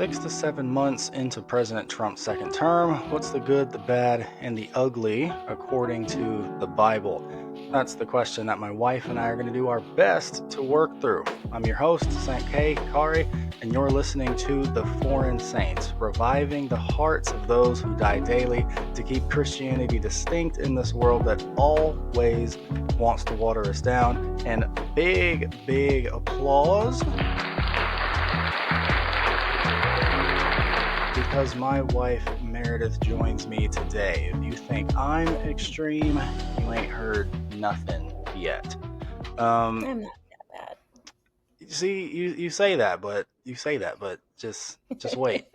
6 to 7 months into President Trump's second term, what's the good, the bad, and the ugly according to the Bible? That's the question that my wife and I are going to do our best to work through. I'm your host, St. K. Kari, and you're listening to The Foreign Saints, reviving the hearts of those who die daily to keep Christianity distinct in this world that always wants to water us down. And big applause because my wife Meredith joins me today. If you think I'm extreme, you ain't heard nothing yet. I'm not that bad. See, you say that, but just wait.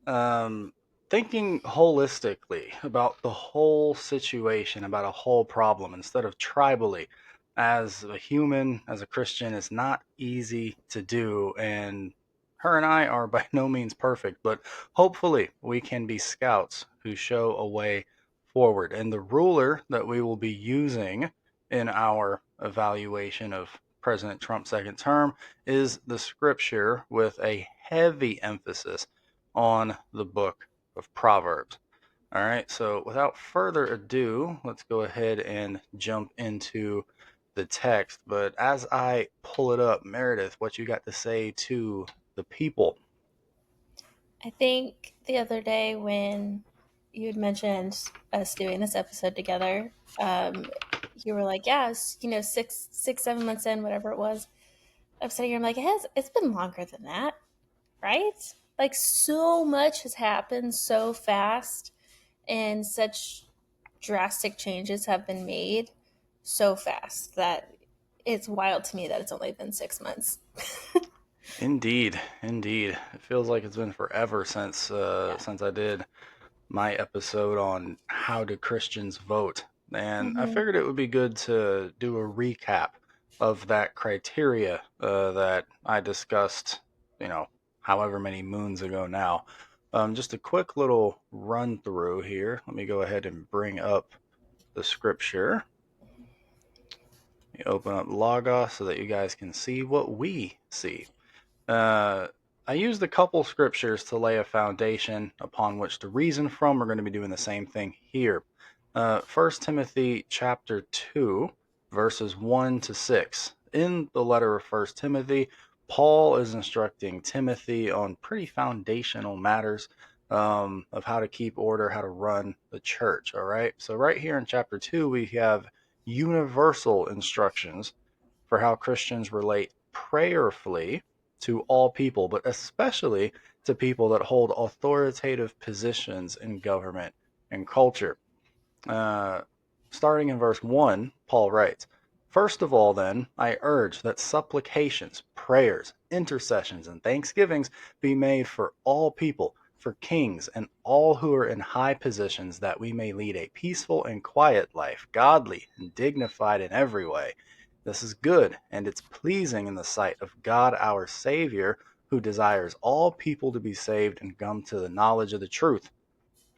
Thinking holistically about the whole situation, about a whole problem, instead of tribally, as a human, as a Christian, is not easy to do. And her and I are by no means perfect, but hopefully we can be scouts who show a way forward. And the ruler that we will be using in our evaluation of President Trump's second term is the scripture with a heavy emphasis on the book of Proverbs. All right, so without further ado, let's go ahead and jump into the text. But as I pull it up, Meredith, what you got to say to the people? I think the other day when you had mentioned us doing this episode together, you were like, "Yes, 6, 7 months in, whatever it was." I'm sitting here, I'm like, it's been longer than that, right? Like so much has happened so fast, and such drastic changes have been made so fast that it's wild to me that it's only been 6 months. Indeed, indeed. It feels like it's been forever Yeah. since I did my episode on how do Christians vote. And I hmm figured it would be good to do a recap of that criteria that I discussed, you know, however many moons ago now. Just a quick little run through here. Let me go ahead and bring up the scripture. Let me open up Logos so that you guys can see what we see. Uh, I used a couple scriptures to lay a foundation upon which to reason from. We're going to be doing the same thing here. 1 Timothy chapter 2, verses 1 to 6. In the letter of 1 Timothy, Paul is instructing Timothy on pretty foundational matters of how to keep order, how to run the church. All right. So, right here in chapter 2, we have universal instructions for how Christians relate prayerfully to all people, but especially to people that hold authoritative positions in government and culture. Uh, Starting in verse 1, Paul writes, "First of all, then, I urge that supplications, prayers, intercessions, and thanksgivings be made for all people, for kings and all who are in high positions, that we may lead a peaceful and quiet life, godly and dignified in every way. This is good, and it's pleasing in the sight of God our Savior, who desires all people to be saved and come to the knowledge of the truth.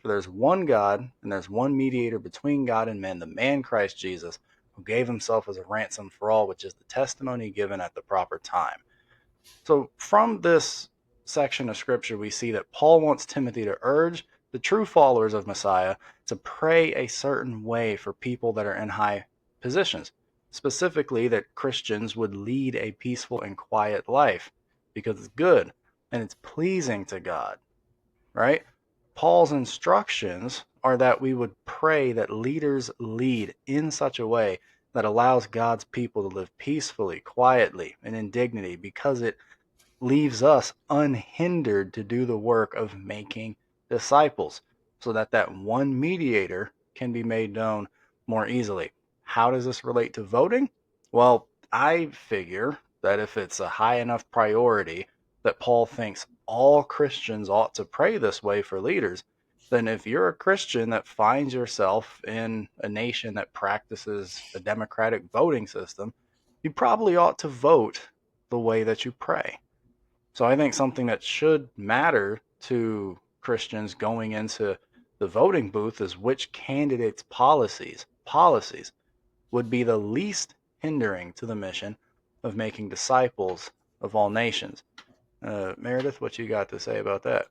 For there's one God, and there's one mediator between God and men, the man Christ Jesus, who gave himself as a ransom for all, which is the testimony given at the proper time." So, from this section of scripture, we see that Paul wants Timothy to urge the true followers of Messiah to pray a certain way for people that are in high positions. Specifically, that Christians would lead a peaceful and quiet life because it's good and it's pleasing to God, right? Paul's instructions are that we would pray that leaders lead in such a way that allows God's people to live peacefully, quietly, and in dignity because it leaves us unhindered to do the work of making disciples so that that one mediator can be made known more easily. How does this relate to voting? Well, I figure that if it's a high enough priority that Paul thinks all Christians ought to pray this way for leaders, then if you're a Christian that finds yourself in a nation that practices a democratic voting system, you probably ought to vote the way that you pray. So I think something that should matter to Christians going into the voting booth is which candidates' policies would be the least hindering to the mission of making disciples of all nations. Meredith, what you got to say about that?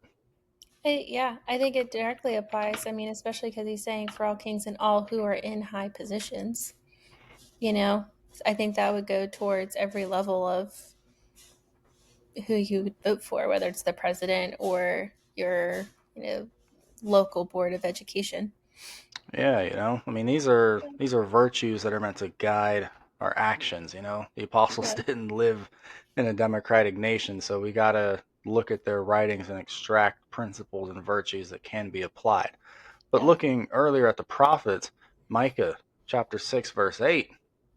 Yeah, I think it directly applies. I mean, especially because he's saying for all kings and all who are in high positions. You know, I think that would go towards every level of who you would vote for, whether it's the president or your, you know, local board of education. Yeah, I mean, these are virtues that are meant to guide our actions. The apostles Yeah, didn't live in a democratic nation, so we gotta look at their writings and extract principles and virtues that can be applied. But yeah, looking earlier at the prophets, Micah chapter 6, verse 8,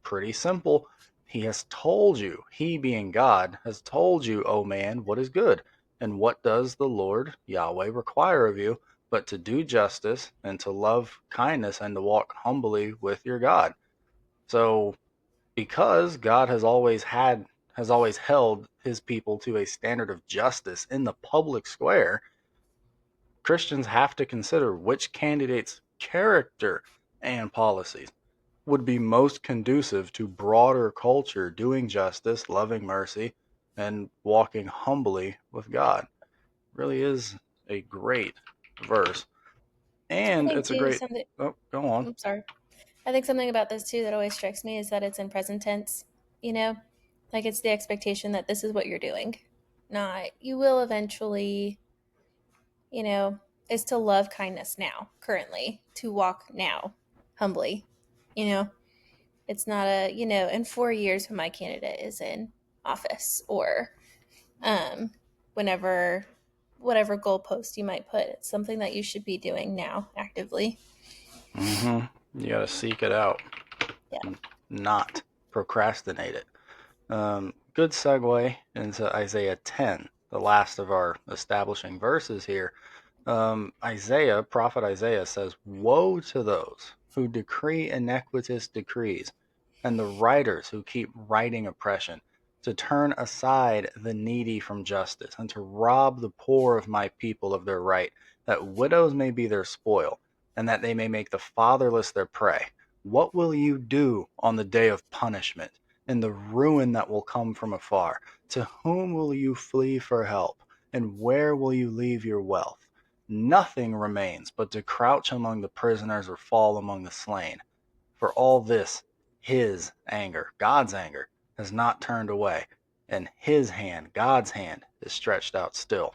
pretty simple. He has told you, he being God, has told you, O man, what is good. And what does the Lord Yahweh require of you, but to do justice and to love kindness and to walk humbly with your God? So, because God has always held his people to a standard of justice in the public square, Christians have to consider which candidate's character and policies would be most conducive to broader culture doing justice, loving mercy, and walking humbly with God. Really is a great verse. I And think it's a too great. something. Oh, go on. I'm sorry. I think something about this too that always strikes me is that it's in present tense. You know, like it's the expectation that this is what you're doing, not you will eventually. You know, is to love kindness now, currently, to walk now, humbly. You know, it's not a in 4 years when my candidate is in office or um, whenever whatever goalpost you might put. It's something that you should be doing now actively. You got to seek it out, Yeah. not procrastinate it. Good segue into Isaiah 10, the last of our establishing verses here. Prophet Isaiah says, "Woe to those who decree iniquitous decrees, and the writers who keep writing oppression, to turn aside the needy from justice, and to rob the poor of my people of their right, that widows may be their spoil, and that they may make the fatherless their prey. What will you do on the day of punishment, in the ruin that will come from afar? To whom will you flee for help, and where will you leave your wealth? Nothing remains but to crouch among the prisoners or fall among the slain. For all this, his anger, God's anger, has not turned away, and his hand, God's hand, is stretched out still."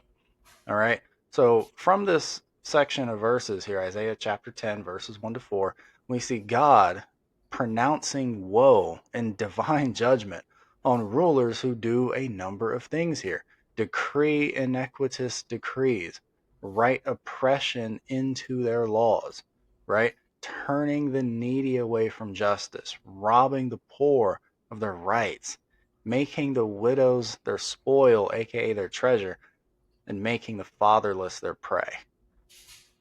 All right. So from this section of verses here, Isaiah chapter 10, verses 1 to 4, we see God pronouncing woe and divine judgment on rulers who do a number of things here: decree iniquitous decrees, write oppression into their laws, right? Turning the needy away from justice, robbing the poor of their rights, making the widows their spoil, aka their treasure, and making the fatherless their prey.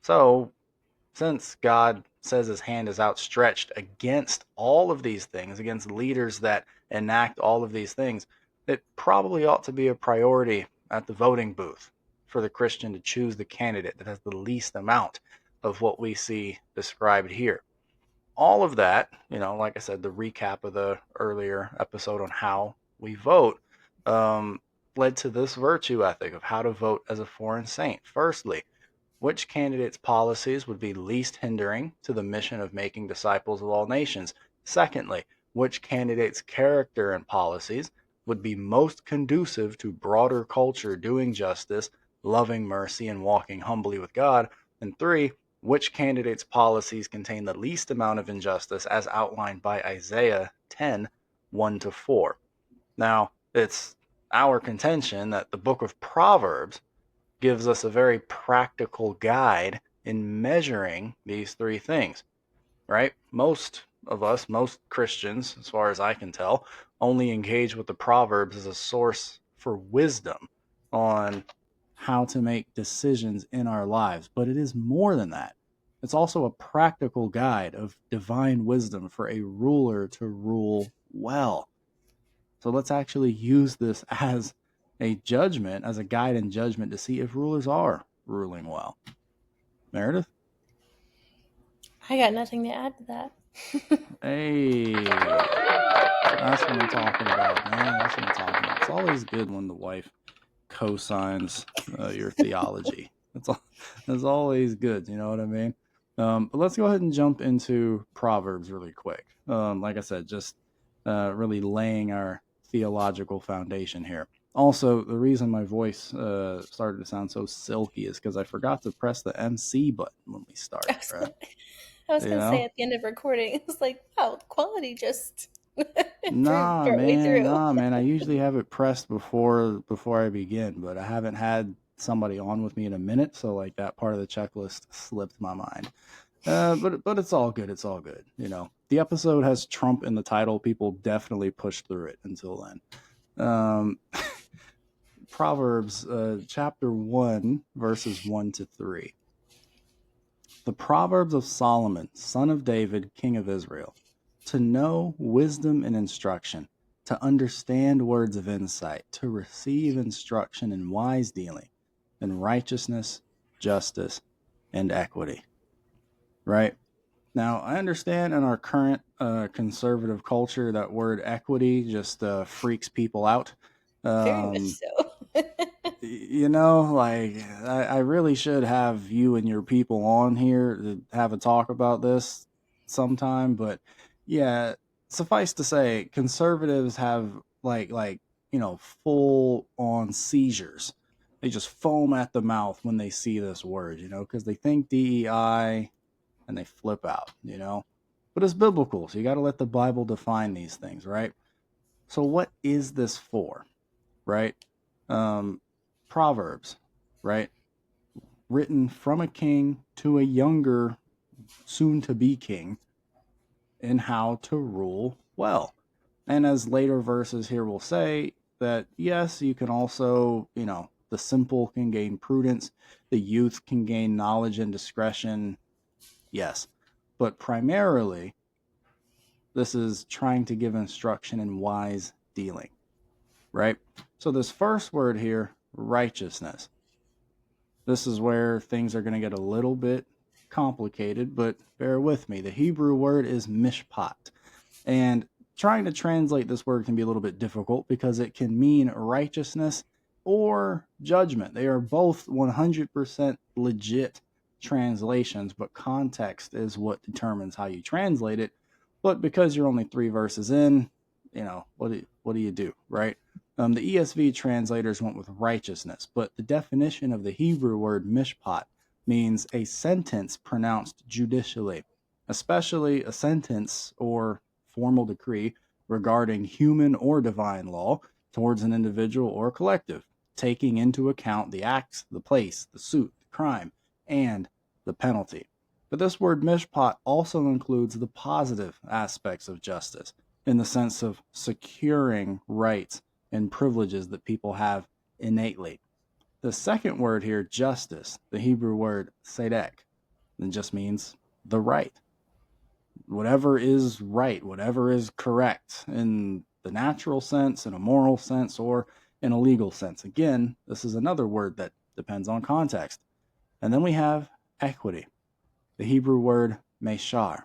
So, since God says his hand is outstretched against all of these things, against leaders that enact all of these things, it probably ought to be a priority at the voting booth for the Christian to choose the candidate that has the least amount of what we see described here. All of that, like I said, the recap of the earlier episode on how we vote, um, led to this virtue ethic of how to vote as a foreign saint. Firstly, which candidate's policies would be least hindering to the mission of making disciples of all nations? Secondly, which candidate's character and policies would be most conducive to broader culture doing justice, loving mercy, and walking humbly with God? And three, which candidate's policies contain the least amount of injustice as outlined by Isaiah 10, 1 to 4? Now, it's our contention that the book of Proverbs gives us a very practical guide in measuring these three things, right? Most of us, most Christians, as far as I can tell, only engage with the Proverbs as a source for wisdom on how to make decisions in our lives. But it is more than that. It's also a practical guide of divine wisdom for a ruler to rule well. So let's actually use this as a judgment, as a guide and judgment to see if rulers are ruling well. Meredith? I got nothing to add to that. Hey, that's what I'm talking about, man. That's what I'm talking about. It's always good when the wife cosigns your theology. That's always good. You know what I mean? But let's go ahead and jump into Proverbs really quick. Like I said, just really laying our theological foundation here. Also, the reason my voice started to sound so silky is because I forgot to press the MC button when we I started, was right? gonna, I was You gonna say know? at the end of recording, it was like, wow, quality just improved Nah, partway man, through. nah, man. I usually have it pressed before I begin, but I haven't had somebody on with me in a minute, so like that part of the checklist slipped my mind. But it's all good. It's all good. You know, the episode has Trump in the title. People definitely push through it until then. Proverbs, chapter 1, verses 1 to 3. The Proverbs of Solomon, son of David, king of Israel, to know wisdom and instruction, to understand words of insight, to receive instruction in wise dealing, in righteousness, justice, and equity. Right? Now, I understand in our current conservative culture that word equity just freaks people out. Very much Um, so. you know, like I really should have you and your people on here to have a talk about this sometime. But yeah, suffice to say, conservatives have full on seizures. They just foam at the mouth when they see this word, because they think DEI and they flip out. But it's biblical, so you got to let the Bible define these things, right? So what is this for? Right? Um, Proverbs, right? Written from a king to a younger, soon to be king, in how to rule well. And as later verses here will say, that yes, you can also, the simple can gain prudence, the youth can gain knowledge and discretion, yes. But primarily, this is trying to give instruction in wise dealing, right? So, this first word here, righteousness, this is where things are going to get a little bit complicated, but bear with me. The Hebrew word is mishpat. And trying to translate this word can be a little bit difficult because it can mean righteousness or judgment. They are both 100% legit translations, but context is what determines how you translate it. But because you're only 3 verses in, what do you do, right? The ESV translators went with righteousness, but the definition of the Hebrew word mishpat means a sentence pronounced judicially, especially a sentence or formal decree regarding human or divine law towards an individual or collective, taking into account the acts, the place, the suit, the crime, and the penalty. But this word mishpat also includes the positive aspects of justice in the sense of securing rights and privileges that people have innately. The second word here, justice, the Hebrew word tzedek, it just means the right. Whatever is right, whatever is correct in the natural sense, in a moral sense, or in a legal sense. Again, this is another word that depends on context. And then we have equity, the Hebrew word meshar,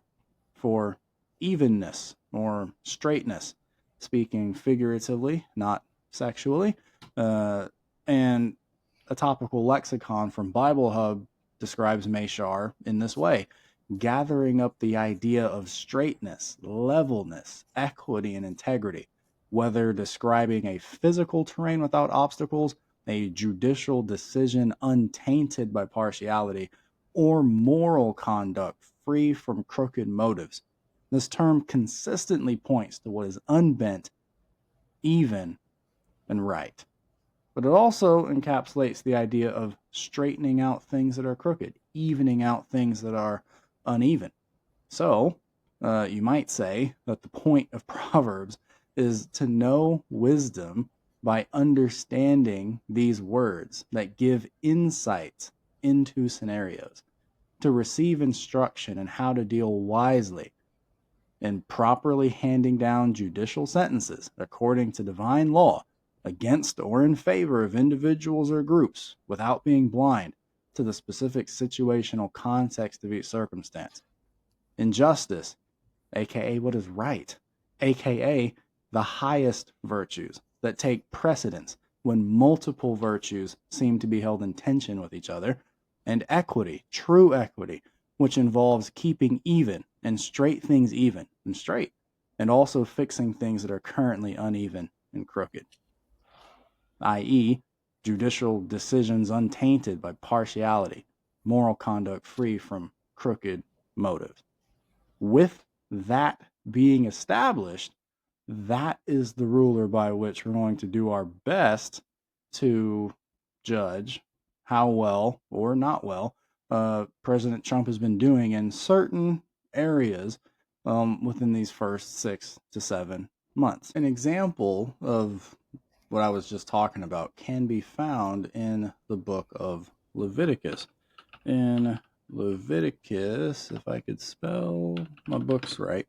for evenness or straightness, speaking figuratively, not sexually. And a topical lexicon from Bible Hub describes meshar in this way: gathering up the idea of straightness, levelness, equity, and integrity, whether describing a physical terrain without obstacles, a judicial decision untainted by partiality, or moral conduct free from crooked motives. This term consistently points to what is unbent, even, and right. But it also encapsulates the idea of straightening out things that are crooked, evening out things that are uneven. So, you might say that the point of Proverbs is to know wisdom by understanding these words that give insight into scenarios, to receive instruction in how to deal wisely in properly handing down judicial sentences according to divine law against or in favor of individuals or groups without being blind to the specific situational context of each circumstance. Injustice, aka what is right, aka the highest virtues that take precedence when multiple virtues seem to be held in tension with each other, and equity, true equity, which involves keeping even and straight things even and straight, and also fixing things that are currently uneven and crooked, i.e., judicial decisions untainted by partiality, moral conduct free from crooked motives. With that being established, that is the ruler by which we're going to do our best to judge how well or not well President Trump has been doing in certain areas within these first 6 to 7 months. An example of what I was just talking about can be found in the book of Leviticus. In Leviticus, if I could spell my books right,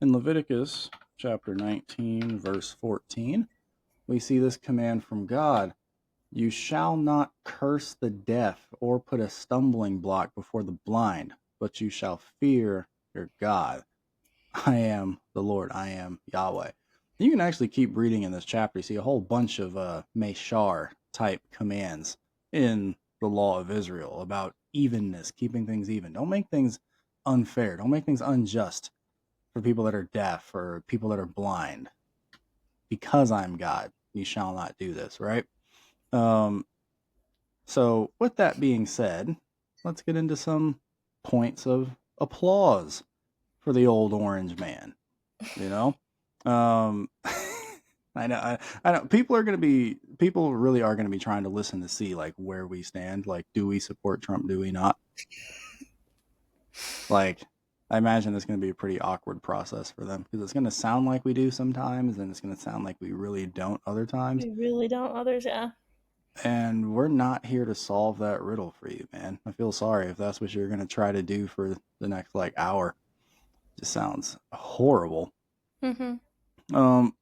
in Leviticus chapter 19, verse 14, we see this command from God: You shall not curse the deaf or put a stumbling block before the blind, but you shall fear your God. I am the Lord, I am Yahweh. You can actually keep reading in this chapter. You see a whole bunch of Meshar type commands in the law of Israel about evenness, keeping things even. Don't make things unfair. Don't make things unjust for people that are deaf or people that are blind. Because I'm God, you shall not do this, right? Um, so, with that being said, let's get into some points of applause for the old orange man. You know, um, I know. People really are going to be trying to listen to see like where we stand. Like, do we support Trump? Do we not? Like, I imagine it's going to be a pretty awkward process for them because it's going to sound like we do sometimes, and it's going to sound like we really don't other times. We really don't. Others, yeah. And we're not here to solve that riddle for you, man. I feel sorry if that's what you're going to try to do for the next like hour. It just sounds horrible. Mm-hmm.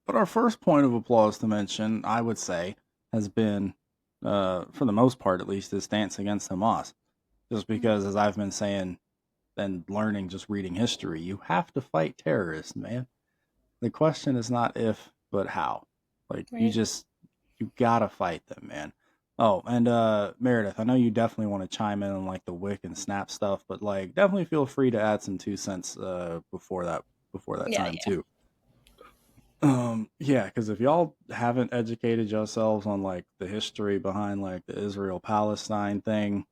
But our first point of applause to mention, I would say, has been, for the most part at least, his stance against Hamas. Just because, as I've been saying and learning just reading history, you have to fight terrorists, man. The question is not if, but how. Like, Right. you gotta fight them, man. Oh, and Meredith, I know you definitely want to chime in on like the WIC and SNAP stuff, but like definitely feel free to add some 2 cents before that Yeah, time yeah. too. Yeah, because if y'all haven't educated yourselves on like the history behind like the Israel Palestine thing,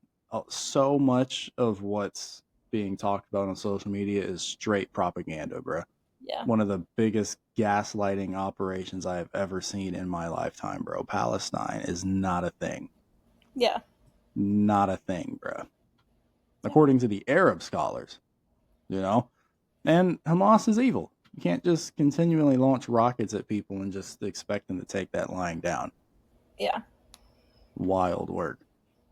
so much of what's being talked about on social media is straight propaganda, bro. Yeah. One of the biggest gaslighting operations I have ever seen in my lifetime, bro. Palestine is not a thing. Yeah. Not a thing, bro. Yeah. According to the Arab scholars, you know? And Hamas is evil. You can't just continually launch rockets at people and just expect them to take that lying down. Yeah. Wild work.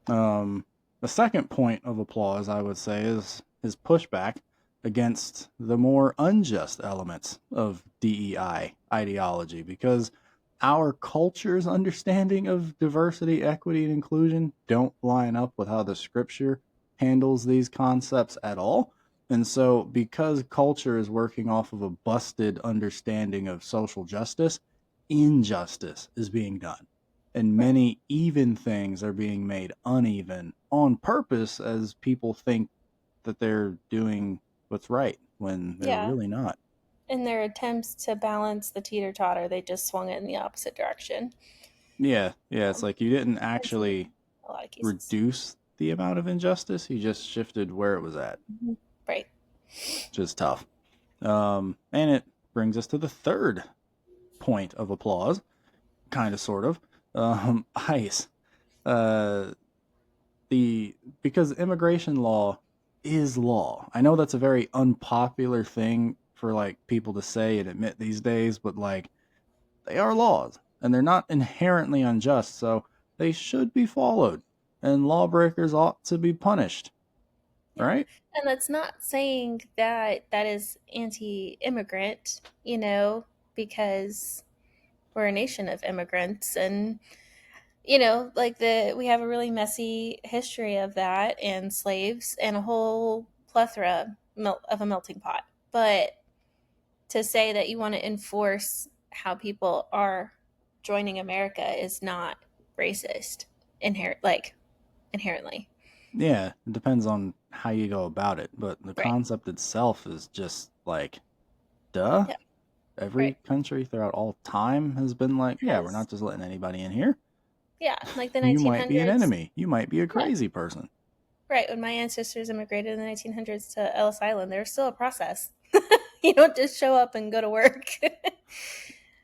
The second point of applause, I would say, is his pushback against the more unjust elements of DEI ideology because our culture's understanding of diversity, equity, and inclusion don't line up with how the scripture handles these concepts at all. And so, because culture is working off of a busted understanding of social justice, injustice is being done and Right. many even things are being made uneven on purpose as people think that they're doing what's right when they're Yeah. really not. In their attempts to balance the teeter totter, they just swung it in the opposite direction. Yeah, it's like you didn't I've seen actually a lot of cases. reduce the amount of injustice, you just shifted where it was at, Mm-hmm. Right. which is tough. And it brings us to the third point of applause, kind of, sort of. ICE. Uh, the because immigration law is law. I know that's a very unpopular thing for like people to say and admit these days, but like they are laws and they're not inherently unjust, so they should be followed and lawbreakers ought to be punished, Yeah. right? And that's not saying that that is anti immigrant, because we're a nation of immigrants and like we have a really messy history of that and slaves and a whole plethora of a melting pot. But to say that you want to enforce how people are joining America is not racist, inherently. Yeah, it depends on how you go about it, but the Right. concept itself is just like, duh. Yeah. Every Right. country throughout all time has been like, yeah, we're Has not just letting anybody in here. Yeah, like the You might be an 1900s. enemy. You might be a Yeah. crazy person. Right. When my ancestors immigrated in the 1900s to Ellis Island, there was still a process. You don't just show up and go to work.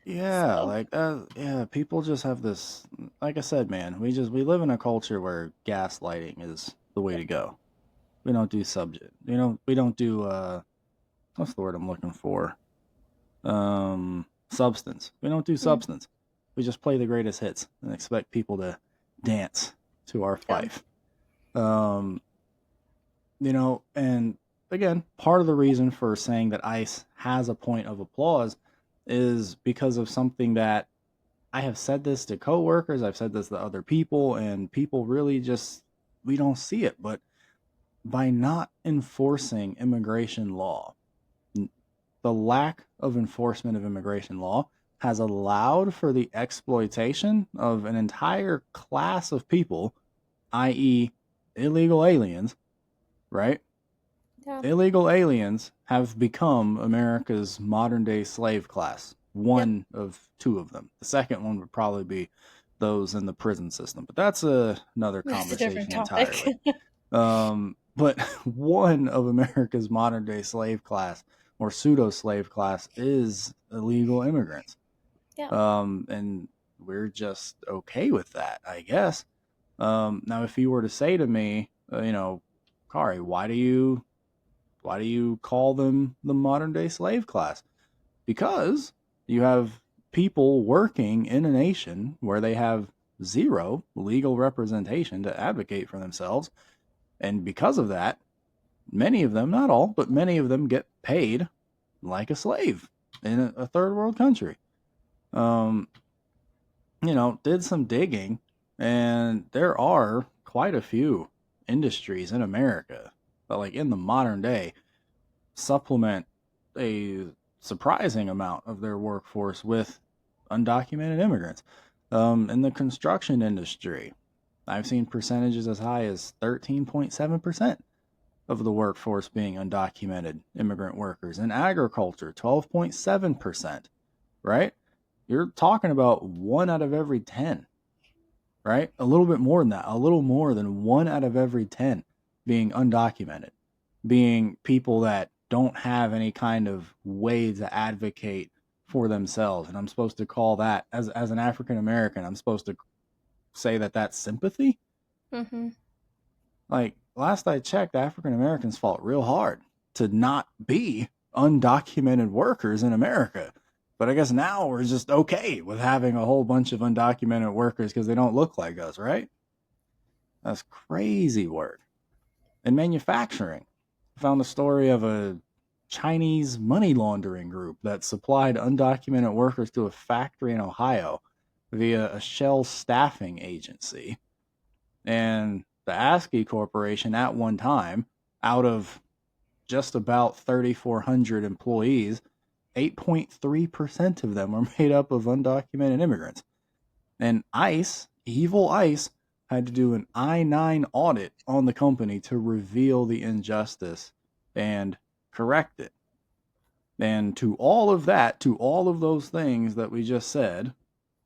Yeah, So, like yeah, people just have this, like I said, man, we live in a culture where gaslighting is the way yeah. to go. We don't do subject. We don't do what's the word I'm looking for? Substance. We don't do Mhm. substance. We just play the greatest hits and expect people to dance to our Yeah. fife. Um, and again, part of the reason for saying that ICE has a point of applause is because of something that I have said this to coworkers, I've said this to other people, and people really just we don't see it. But by not enforcing immigration law, the lack of enforcement of immigration law has allowed for the exploitation of an entire class of people, i.e., illegal aliens, right? Yeah. Illegal aliens have become America's modern day slave class. Yep. One of two of them. The second one would probably be those in the prison system, but that's another That's a different conversation topic. entirely. But one of America's modern day slave class or pseudo slave class is illegal immigrants. Yeah. And we're just okay with that, I guess. Now, if you were to say to me, Kari, why do you call them the modern day slave class? Because you have people working in a nation where they have zero legal representation to advocate for themselves. And because of that, many of them, not all, but many of them get paid like a slave in a third world country. Um, did some digging, and there are quite a few industries in America, but like in the modern day, supplement a surprising amount of their workforce with undocumented immigrants. In the construction industry, I've seen percentages as high as 13.7% of the workforce being undocumented immigrant workers. In agriculture, 12.7%, right? You're talking about one out of every 10, right? A little bit more than that, a little more than one out of every 10 being undocumented, being people that don't have any kind of way to advocate for themselves. And I'm supposed to call that, as an African American, I'm supposed to say that that's sympathy. Hmm. Like, last I checked, African Americans fought real hard to not be undocumented workers in America. But I guess now we're just okay with having a whole bunch of undocumented workers because they don't look like us, right? That's crazy work. In manufacturing, I found a story of a Chinese money laundering group that supplied undocumented workers to a factory in Ohio via a shell staffing agency. And the ASCII Corporation at one time, out of just about 3,400 employees, 8.3% of them were made up of undocumented immigrants. And ICE, evil ICE, had to do an I-9 audit on the company to reveal the injustice and correct it. And to all of that, to all of those things that we just said,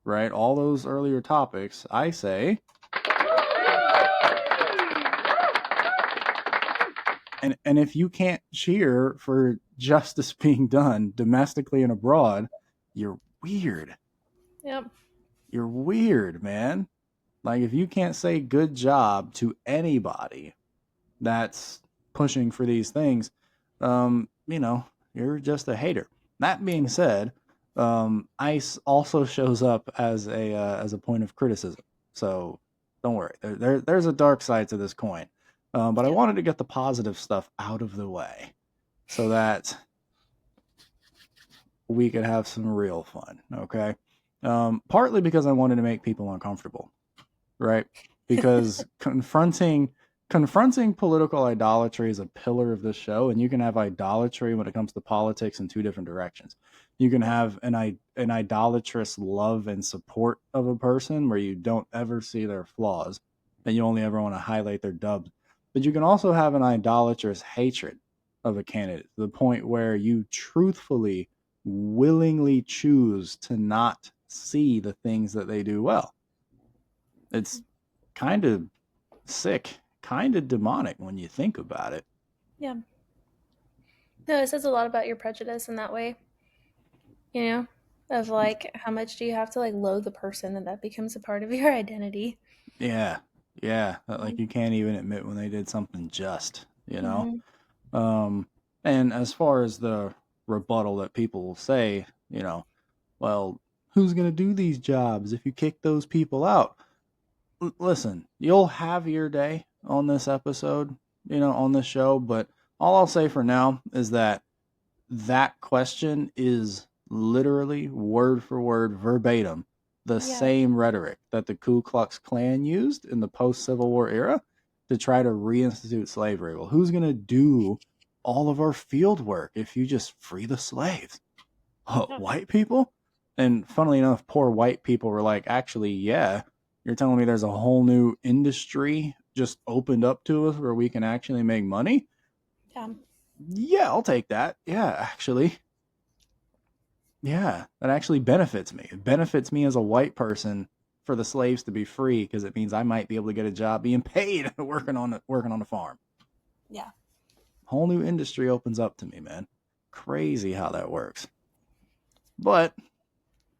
right, all those earlier topics, I say, and if you can't cheer for justice being done domestically and abroad, you're weird. Yep. You're weird, man. Like, if you can't say good job to anybody that's pushing for these things, you're just a hater. That being said, ICE also shows up as a point of criticism. So don't worry, there's a dark side to this coin. But I Yep. wanted to get the positive stuff out of the way so that we could have some real fun. Okay, partly because I wanted to make people uncomfortable, right? Because confronting confronting political idolatry is a pillar of this show, and you can have idolatry when it comes to politics in two different directions. You can have an idolatrous love and support of a person where you don't ever see their flaws and you only ever want to highlight their dubs. But you can also have an idolatrous hatred of a candidate to the point where you truthfully, willingly choose to not see the things that they do well. It's kind of sick, kind of demonic when you think about it. Yeah. No, it says a lot about your prejudice in that way, you know, of like how much do you have to like loathe the person and that becomes a part of your identity. Yeah, yeah. Like you can't even admit when they did something just, you know. Mm-hmm. Um, and as far as the rebuttal that people will say, you know, well, who's gonna do these jobs if you kick those people out? Listen, you'll have your day on this episode, you know, on this show, but all I'll say for now is that that question is literally word for word verbatim the Yeah. same rhetoric that the Ku Klux Klan used in the post Civil War era to try to reinstitute slavery. Well, who's going to do all of our field work if you just free the slaves? Yeah. White people? And funnily enough, poor white people were like, actually, yeah, you're telling me there's a whole new industry just opened up to us where we can actually make money? Yeah. Yeah, I'll take that. Yeah, actually. Yeah, that actually benefits me. It benefits me as a white person for the slaves to be free because it means I might be able to get a job being paid working on the farm. Yeah. Whole new industry opens up to me, man. Crazy how that works. But,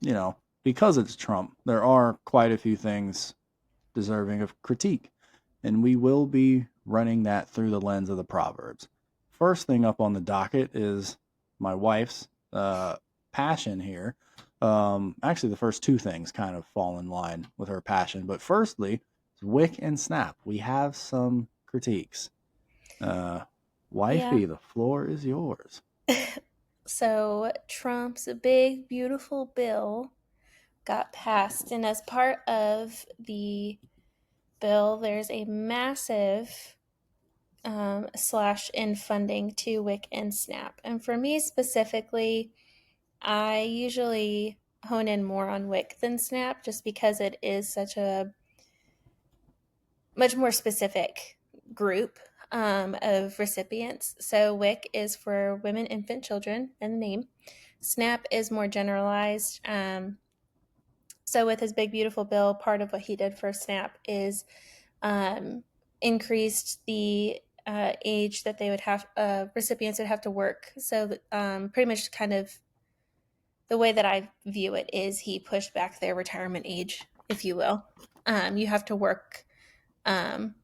you know, because it's Trump, there are quite a few things deserving of critique. And we will be running that through the lens of the Proverbs. First thing up on the docket is my wife's passion here. Actually, the first two things kind of fall in line with her passion. But firstly, WIC and SNAP. We have some critiques. Uh, Yeah. Wifey, the floor is yours. So Trump's big, beautiful bill got passed. And as part of the bill, there's a massive slash in funding to WIC and SNAP. And for me specifically, I usually hone in more on WIC than SNAP just because it is such a much more specific group of recipients. So WIC is for women, infant, children, and the name. SNAP is more generalized. So with his big beautiful bill, part of what he did for SNAP is um, increased the age that they would have recipients would have to work. So pretty much kind of the way that I view it is he pushed back their retirement age, if you will. You have to work um,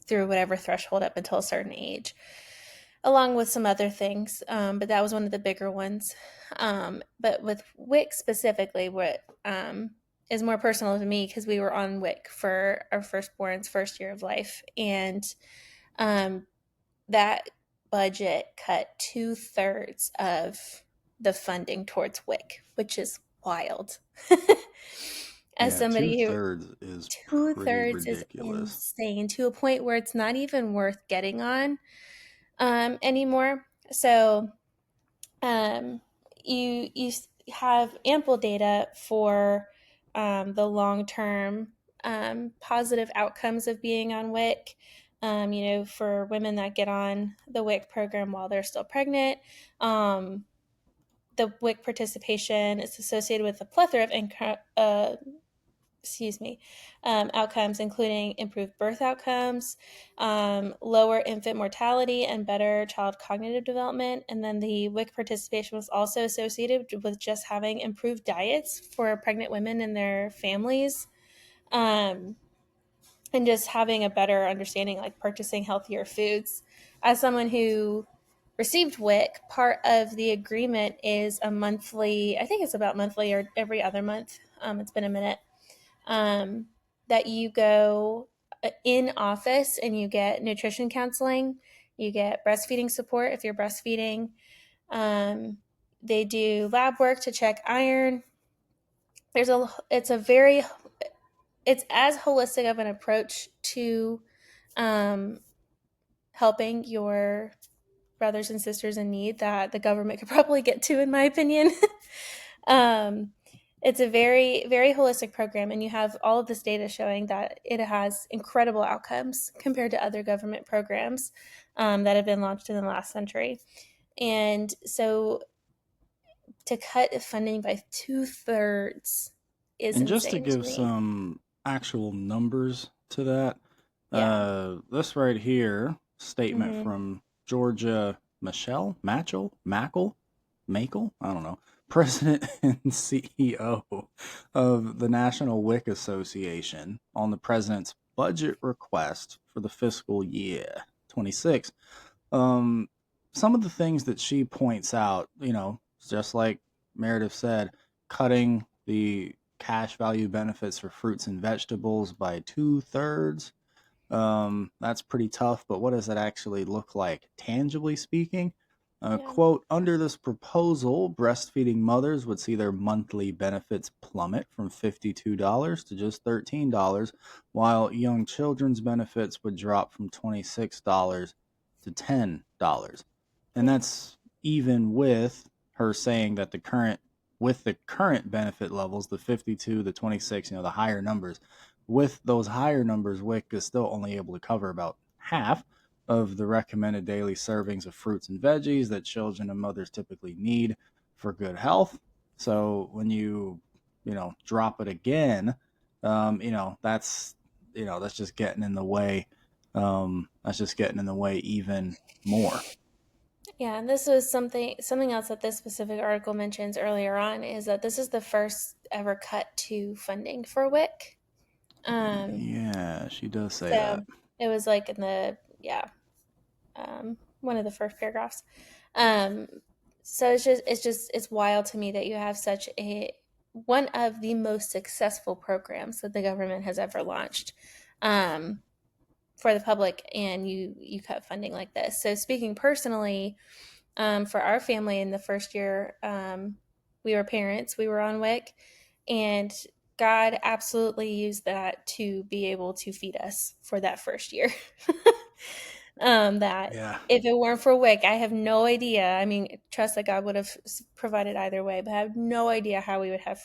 through whatever threshold up until a certain age, along with some other things. But that was one of the bigger ones. But with WIC specifically, what is more personal to me because we were on WIC for our firstborn's first year of life. And um, that budget cut 2/3 of the funding towards WIC, which is wild. As Yeah, two somebody who thirds is two pretty thirds is ridiculous. insane to a point where it's not even worth getting on anymore. So um, you have ample data for the long term positive outcomes of being on WIC. For women that get on the WIC program while they're still pregnant, the WIC participation is associated with a plethora of outcomes, including improved birth outcomes, lower infant mortality, and better child cognitive development. And then the WIC participation was also associated with just having improved diets for pregnant women and their families, um, and just having a better understanding, like purchasing healthier foods. As someone who received WIC, part of the agreement is a monthly, I think it's about monthly or every other month. It's been a minute um, that you go in office and you get nutrition counseling, you get breastfeeding support if you're breastfeeding. Um, they do lab work to check iron. It's as holistic of an approach to um, helping your brothers and sisters in need that the government could probably get to, in my opinion. um, it's a very, very holistic program, and you have all of this data showing that it has incredible outcomes compared to other government programs that have been launched in the last century. And so to cut funding by 2/3 is And just to insane to give me. some actual numbers to that, Yeah. this right here, statement Hmm. from Georgia Makel, I don't know, president and CEO of the National WIC Association on the president's budget request for the fiscal year 26. Um, some of the things that she points out, just like Meredith said, cutting the cash value benefits for fruits and vegetables by 2/3. That's pretty tough, but what does that actually look like, tangibly speaking? Yeah. Quote, under this proposal, breastfeeding mothers would see their monthly benefits plummet from $52 to just $13, while young children's benefits would drop from $26 to $10. And Yeah. that's even with her saying that with the current benefit levels, the 52, the 26, the higher numbers, with those higher numbers, WIC is still only able to cover about half of the recommended daily servings of fruits and veggies that children and mothers typically need for good health. So when drop it again, that's that's just getting in the way. That's just getting in the way even more. Yeah, and this was something else that this specific article mentions earlier on is that this is the first ever cut to funding for WIC. Um, Yeah, she does say that. so it was like in the one of the first paragraphs. Um, so it's wild to me that you have such a one of the most successful programs that the government has ever launched. Um, for the public, and you cut funding like this. So speaking personally, for our family in the first year, we were parents, we were on WIC, and God absolutely used that to be able to feed us for that first year. That Yeah. if it weren't for WIC, I have no idea. I mean, trust that God would have provided either way, but I have no idea how we would have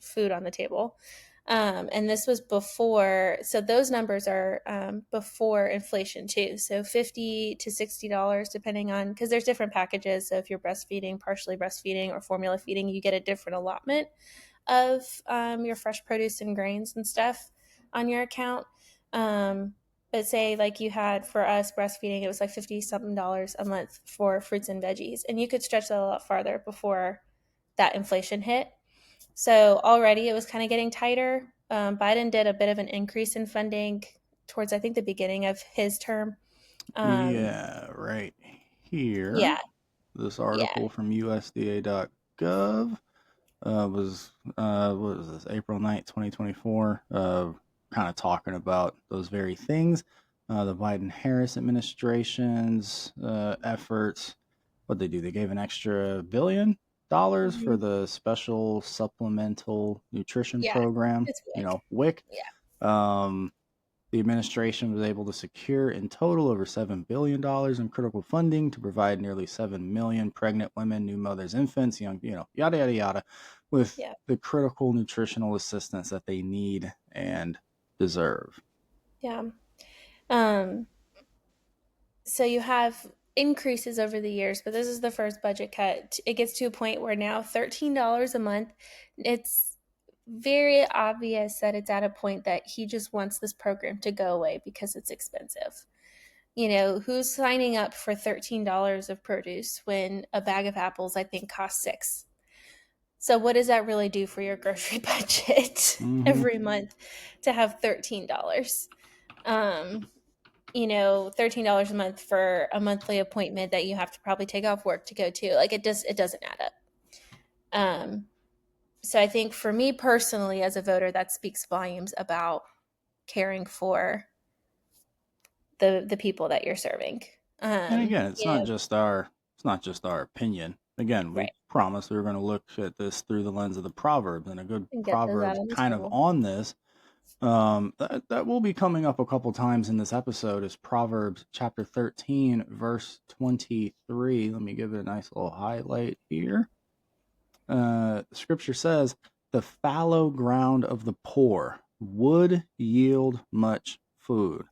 food on the table. And this was before, so those numbers are before inflation too. So $50 to $60, depending on, because there's different packages. So if you're breastfeeding, partially breastfeeding, or formula feeding, you get a different allotment of your fresh produce and grains and stuff on your account. But say like you had for us breastfeeding, it was like 50 something dollars a month for fruits and veggies, and you could stretch that a lot farther before that inflation hit. So already it was kind of getting tighter. Biden did a bit of an increase in funding towards I think the beginning of his term. Um, Yeah, right here. yeah, This yeah, article from USDA.gov was what was this, April 9th, 2024, kind of talking about those very things. The Biden Harris administration's efforts. What they do? They gave an extra $1 billion for hmm, the special supplemental nutrition yeah. program, It's WIC. WIC. Yeah, Um, the administration was able to secure in total over $7 billion in critical funding to provide nearly 7 million pregnant women, new mothers, infants, young, yada, yada, yada, with yeah, the critical nutritional assistance that they need and deserve. yeah. Um, so you have increases over the years, but this is the first budget cut. It gets to a point where now $13 a month, it's very obvious that it's at a point that he just wants this program to go away because it's expensive. You know, who's signing up for $13 of produce when a bag of apples I think costs 6? So what does that really do for your grocery budget Mm-hmm. every month to have $13? Um, $13 a month for a monthly appointment that you have to probably take off work to go to. Like it doesn't add up. Um, so I think for me personally as a voter, that speaks volumes about caring for the people that you're serving. And again, You know, it's not just our opinion. Again, we right. promised we were going to look at this through the lens of the Proverbs, and a good And get those out Proverbs on the kind of table. on this That will be coming up a couple times in this episode is Proverbs chapter 13, verse 23. Let me give it a nice little highlight here. Scripture says, the fallow ground of the poor would yield much food,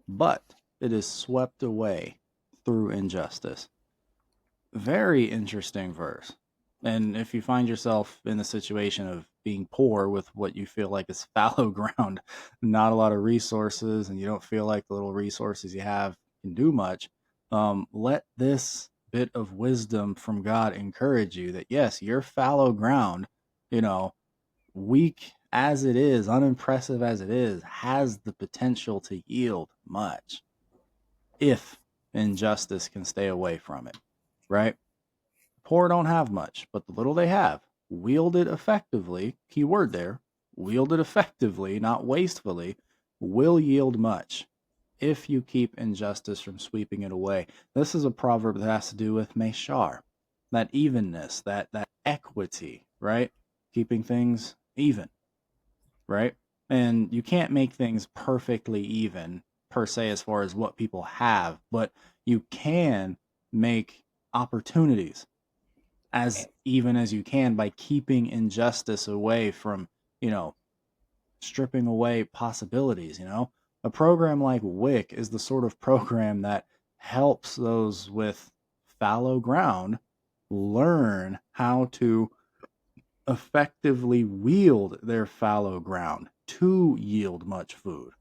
but it is swept away through injustice. Very interesting verse. And if you find yourself in the situation of being poor with what you feel like is fallow ground, not a lot of resources, and you don't feel like the little resources you have can do much, let this bit of wisdom from God encourage you that yes, your fallow ground, you know, weak as it is, unimpressive as it is, has the potential to yield much if injustice can stay away from it, right? Poor don't have much, but the little they have, wielded effectively, key word there, wielded effectively, not wastefully, will yield much if you keep injustice from sweeping it away. This is a proverb that has to do with meshar, that evenness, that equity, right? Keeping things even, right? And you can't make things perfectly even per se as far as what people have, but you can make opportunities as even as you can by keeping injustice away from, you know, stripping away possibilities. A program like WIC is the sort of program that helps those with fallow ground learn how to effectively wield their fallow ground to yield much food.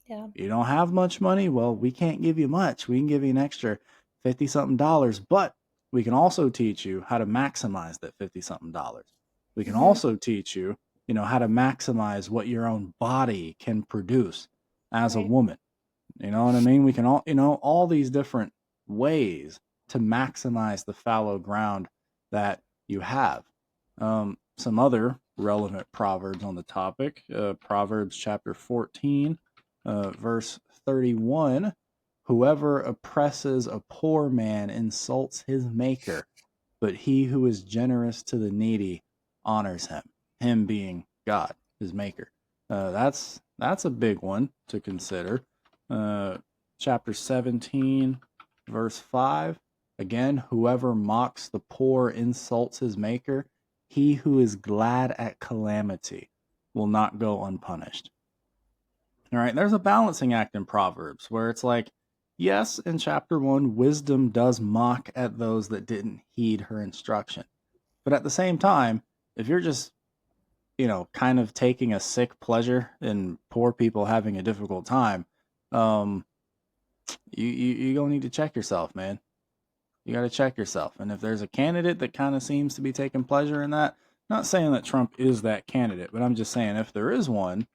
Yeah. You don't have much money? Well, we can't give you much. We can give you an extra 50 something dollars, but we can also teach you how to maximize that 50 something dollars. We can Hmm. also teach you, how to maximize what your own body can produce as a Right. woman. You know what I mean? We can all these different ways to maximize the fallow ground that you have. Some other relevant proverbs on the topic, Proverbs chapter 14, verse 31. Whoever oppresses a poor man insults his maker, but he who is generous to the needy honors him. Him being God, his maker. That's a big one to consider. Uh, Chapter 17, verse 5. Again, whoever mocks the poor insults his maker. He who is glad at calamity will not go unpunished. All right, there's a balancing act in Proverbs where it's like, yes, in chapter 1, wisdom does mock at those that didn't heed her instruction. But at the same time, if you're just, kind of taking a sick pleasure in poor people having a difficult time, um, you gonna need to check yourself, man. You got to check yourself. And if there's a candidate that kind of seems to be taking pleasure in that, not saying that Trump is that candidate, but I'm just saying if there is one,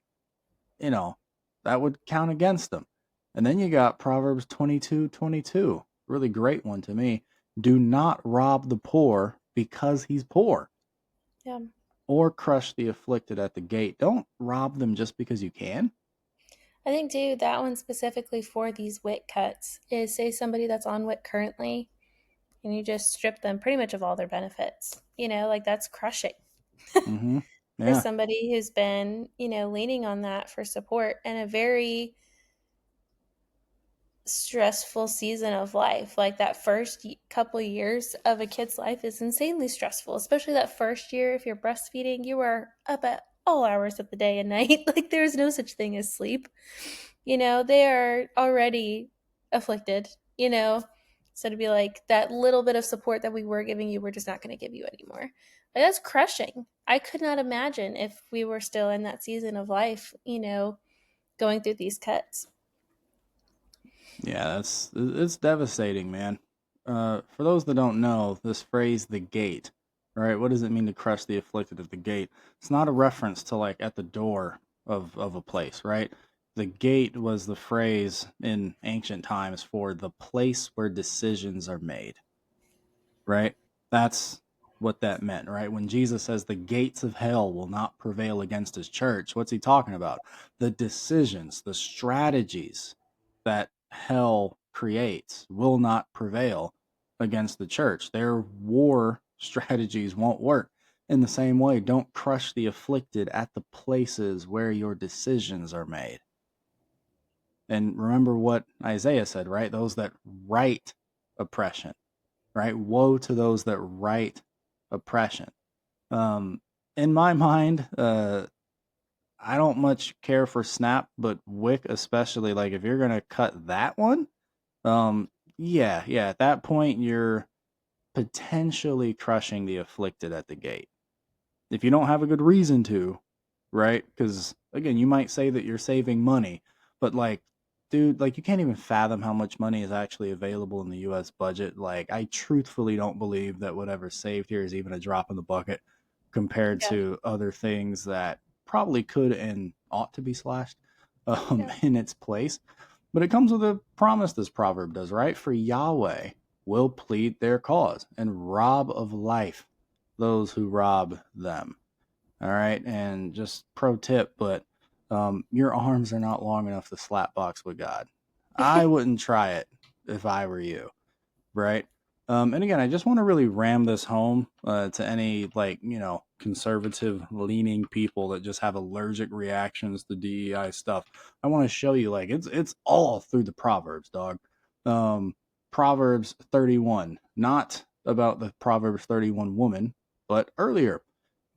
you know, that would count against them. And then you got Proverbs 22:22, really great one to me. Do not rob the poor because he's poor, Yeah. or crush the afflicted at the gate. Don't rob them just because you can. I think too that one specifically for these WIC cuts is say somebody that's on WIC currently and you just strip them pretty much of all their benefits. Like that's crushing Mm-hmm. for Yeah. somebody who's been, leaning on that for support and a very stressful season of life. Like that first couple years of a kid's life is insanely stressful, especially that first year. If you're breastfeeding, you are up at all hours of the day and night. Like there's no such thing as sleep. They are already afflicted, you know. So to be like, that little bit of support that we were giving you, we're just not going to give you anymore. Like, that's crushing. I could not imagine if we were still in that season of life, going through these cuts. Yeah, it's devastating, man. For those that don't know, this phrase "the gate," right? What does it mean to crush the afflicted at the gate? It's not a reference to like at the door of a place, right? The gate was the phrase in ancient times for the place where decisions are made, right? That's what that meant, right? When Jesus says the gates of hell will not prevail against his church, what's he talking about? The decisions, the strategies that hell creates will not prevail against the church. Their war strategies won't work. In the same way, don't crush the afflicted at the places where your decisions are made. And remember what Isaiah said, right? Those that write oppression, right? Woe to those that write oppression. Um, in my mind, I don't much care for Snap, but WIC especially. Like, if you're gonna cut that one, um, yeah, at that point you're potentially crushing the afflicted at the gate. If you don't have a good reason to, right? Because again, you might say that you're saving money, but like, dude, like you can't even fathom how much money is actually available in the U.S. budget. Like, I truthfully don't believe that whatever's saved here is even a drop in the bucket compared Yeah. to other things that probably could and ought to be slashed Yeah. in its place. But it comes with a promise, this proverb does, right? For Yahweh will plead their cause and rob of life those who rob them. All right. And just pro tip, but your arms are not long enough to slap box with God. I wouldn't try it if I were you, right? And again, I just want to really ram this home to any like conservative leaning people that just have allergic reactions to DEI stuff. I want to show you like it's all through the Proverbs, dog. Um, Proverbs 31, not about the Proverbs 31 woman, but earlier,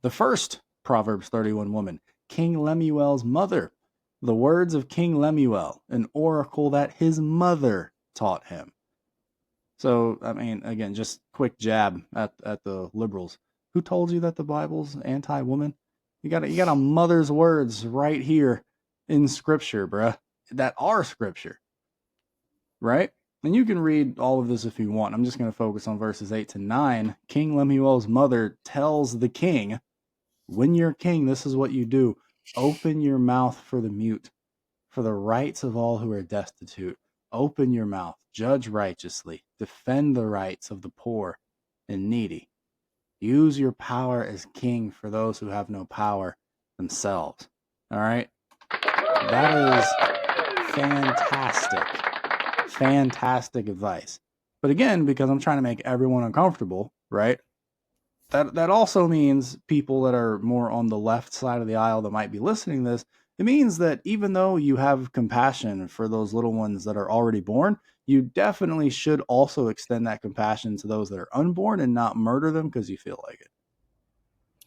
the first Proverbs 31 woman, King Lemuel's mother. The words of King Lemuel, an oracle that his mother taught him. So, I mean, again, just quick jab at the liberals. Who told you that the Bible's anti-woman? You got a mother's words right here in Scripture, bruh, that are Scripture, right? And you can read all of this if you want. I'm just going to focus on verses 8 to 9. King Lemuel's mother tells the king, when you're king, this is what you do: open your mouth for the mute, for the rights of all who are destitute. Open your mouth, judge righteously, defend the rights of the poor and needy. Use your power as king for those who have no power themselves. All right? That is fantastic. Fantastic advice. But again, because I'm trying to make everyone uncomfortable, right? That also means people that are more on the left side of the aisle that might be listening to this. It means that even though you have compassion for those little ones that are already born, you definitely should also extend that compassion to those that are unborn and not murder them because you feel like it.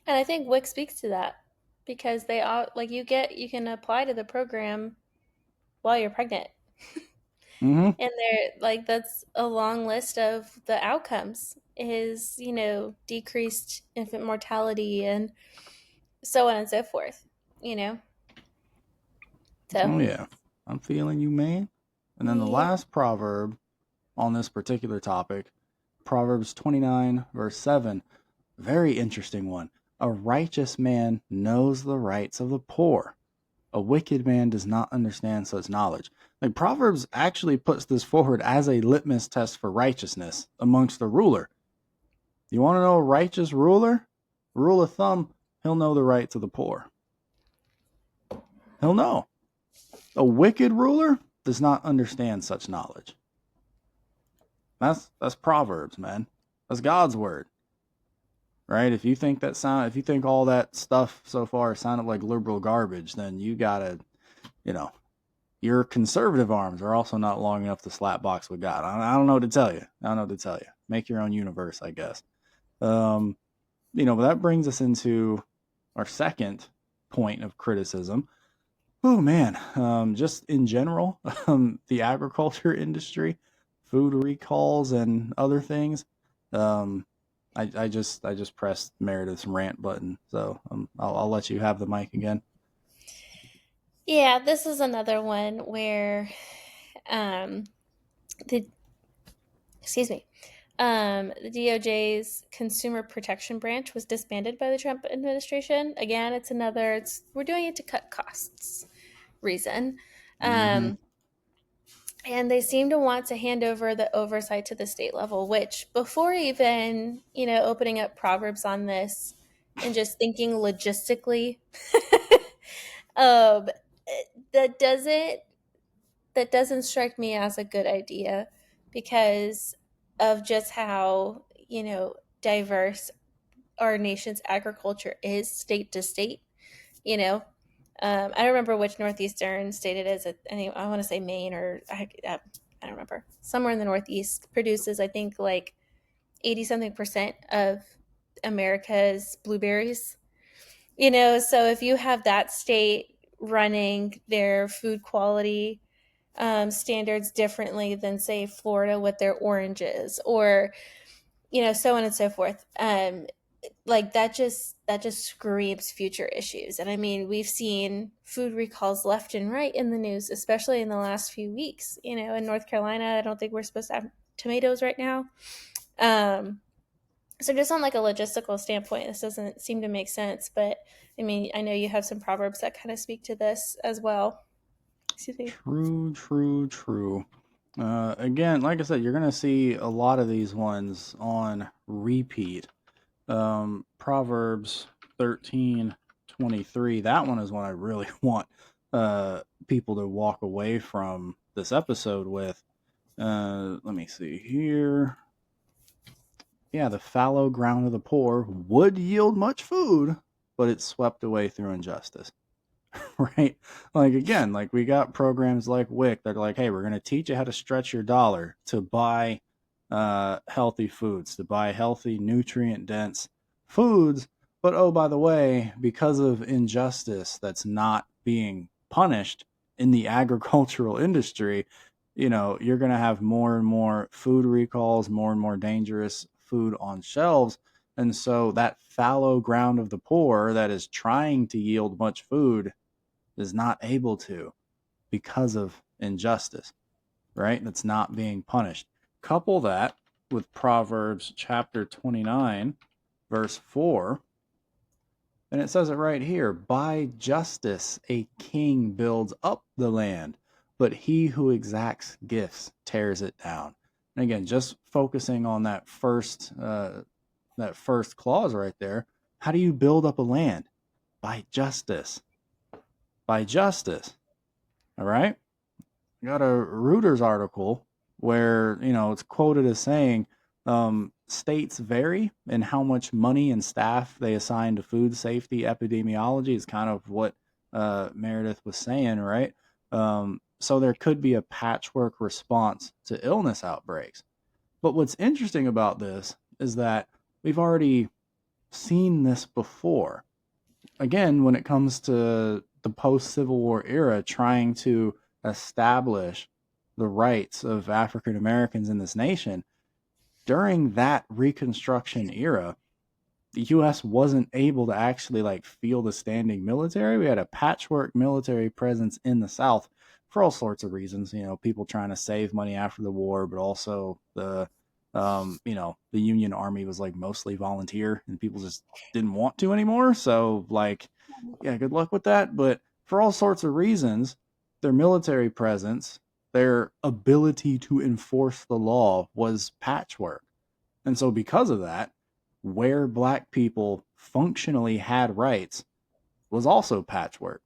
And I think WIC speaks to that because they all like you can apply to the program while you're pregnant. Mm-hmm. And they're like that's a long list of the outcomes is, decreased infant mortality and so on and so forth, you know. So, Oh yeah, I'm feeling you, man. And then the yeah. last proverb on this particular topic, Proverbs 29, verse 7. Very interesting one. A righteous man knows the rights of the poor. A wicked man does not understand such knowledge. Like Proverbs actually puts this forward as a litmus test for righteousness amongst the ruler. You want to know a righteous ruler? Rule of thumb, he'll know the rights of the poor. He'll know. A wicked ruler does not understand such knowledge. That's Proverbs, man. That's God's word, right? If you think all that stuff so far sounded like liberal garbage, then you gotta, you know, your conservative arms are also not long enough to slap box with God. I don't know what to tell you. I don't know what to tell you. Make your own universe, I guess. Um, but that brings us into our second point of criticism. Oh man, just in general, the agriculture industry, food recalls, and other things. Um, I just pressed Meredith's rant button, so I'll let you have the mic again. Yeah, this is another one where um the excuse me. The DOJ's Consumer Protection Branch was disbanded by the Trump administration. Again, it's we're doing it to cut costs reason. Mm-hmm. Um, and they seem to want to hand over the oversight to the state level, which before even, opening up Proverbs on this and just thinking logistically, um, that doesn't that doesn't strike me as a good idea because of just how diverse our nation's agriculture is state to state. You know, I don't remember which northeastern state it is. I want to say Maine or I don't remember. Somewhere in the Northeast produces, I think, like 80 something percent of America's blueberries. So if you have that state running their food quality standards differently than, say, Florida with their oranges, or so on and so forth. Like that just screams future issues. And I mean, we've seen food recalls left and right in the news, especially in the last few weeks. In North Carolina, I don't think we're supposed to have tomatoes right now. So just on like a logistical standpoint, this doesn't seem to make sense. But I mean, I know you have some proverbs that kind of speak to this as well. Excuse me. True, true, true. Again, like I said, you're gonna see a lot of these ones on repeat. Proverbs 13:23. That one is one I really want people to walk away from this episode with. Let me see here. Yeah, the fallow ground of the poor would yield much food, but it's swept away through injustice. Right? Like again, like we got programs like WIC that are like, hey, we're going to teach you how to stretch your dollar to buy healthy foods, to buy healthy, nutrient dense foods. But oh, by the way, because of injustice that's not being punished in the agricultural industry, you're going to have more and more food recalls, more and more dangerous food on shelves. And so that fallow ground of the poor that is trying to yield much food is not able to because of injustice, right? That's not being punished. Couple that with Proverbs chapter 29, verse 4, and it says it right here: by justice a king builds up the land, but he who exacts gifts tears it down. And again, just focusing on that first clause right there. How do you build up a land? By justice. By justice. All right. Got a Reuters article where it's quoted as saying states vary in how much money and staff they assign to food safety epidemiology. Is kind of what Meredith was saying, right? So there could be a patchwork response to illness outbreaks. But what's interesting about this is that we've already seen this before. Again, when it comes to the post Civil War era, trying to establish the rights of African Americans in this nation, during that Reconstruction era, the US wasn't able to actually like field a standing military. We had a patchwork military presence in the South for all sorts of reasons, people trying to save money after the war, but also the Union Army was like mostly volunteer and people just didn't want to anymore. So like, yeah, good luck with that. But for all sorts of reasons, their military presence, their ability to enforce the law was patchwork. And so because of that, where black people functionally had rights was also patchwork,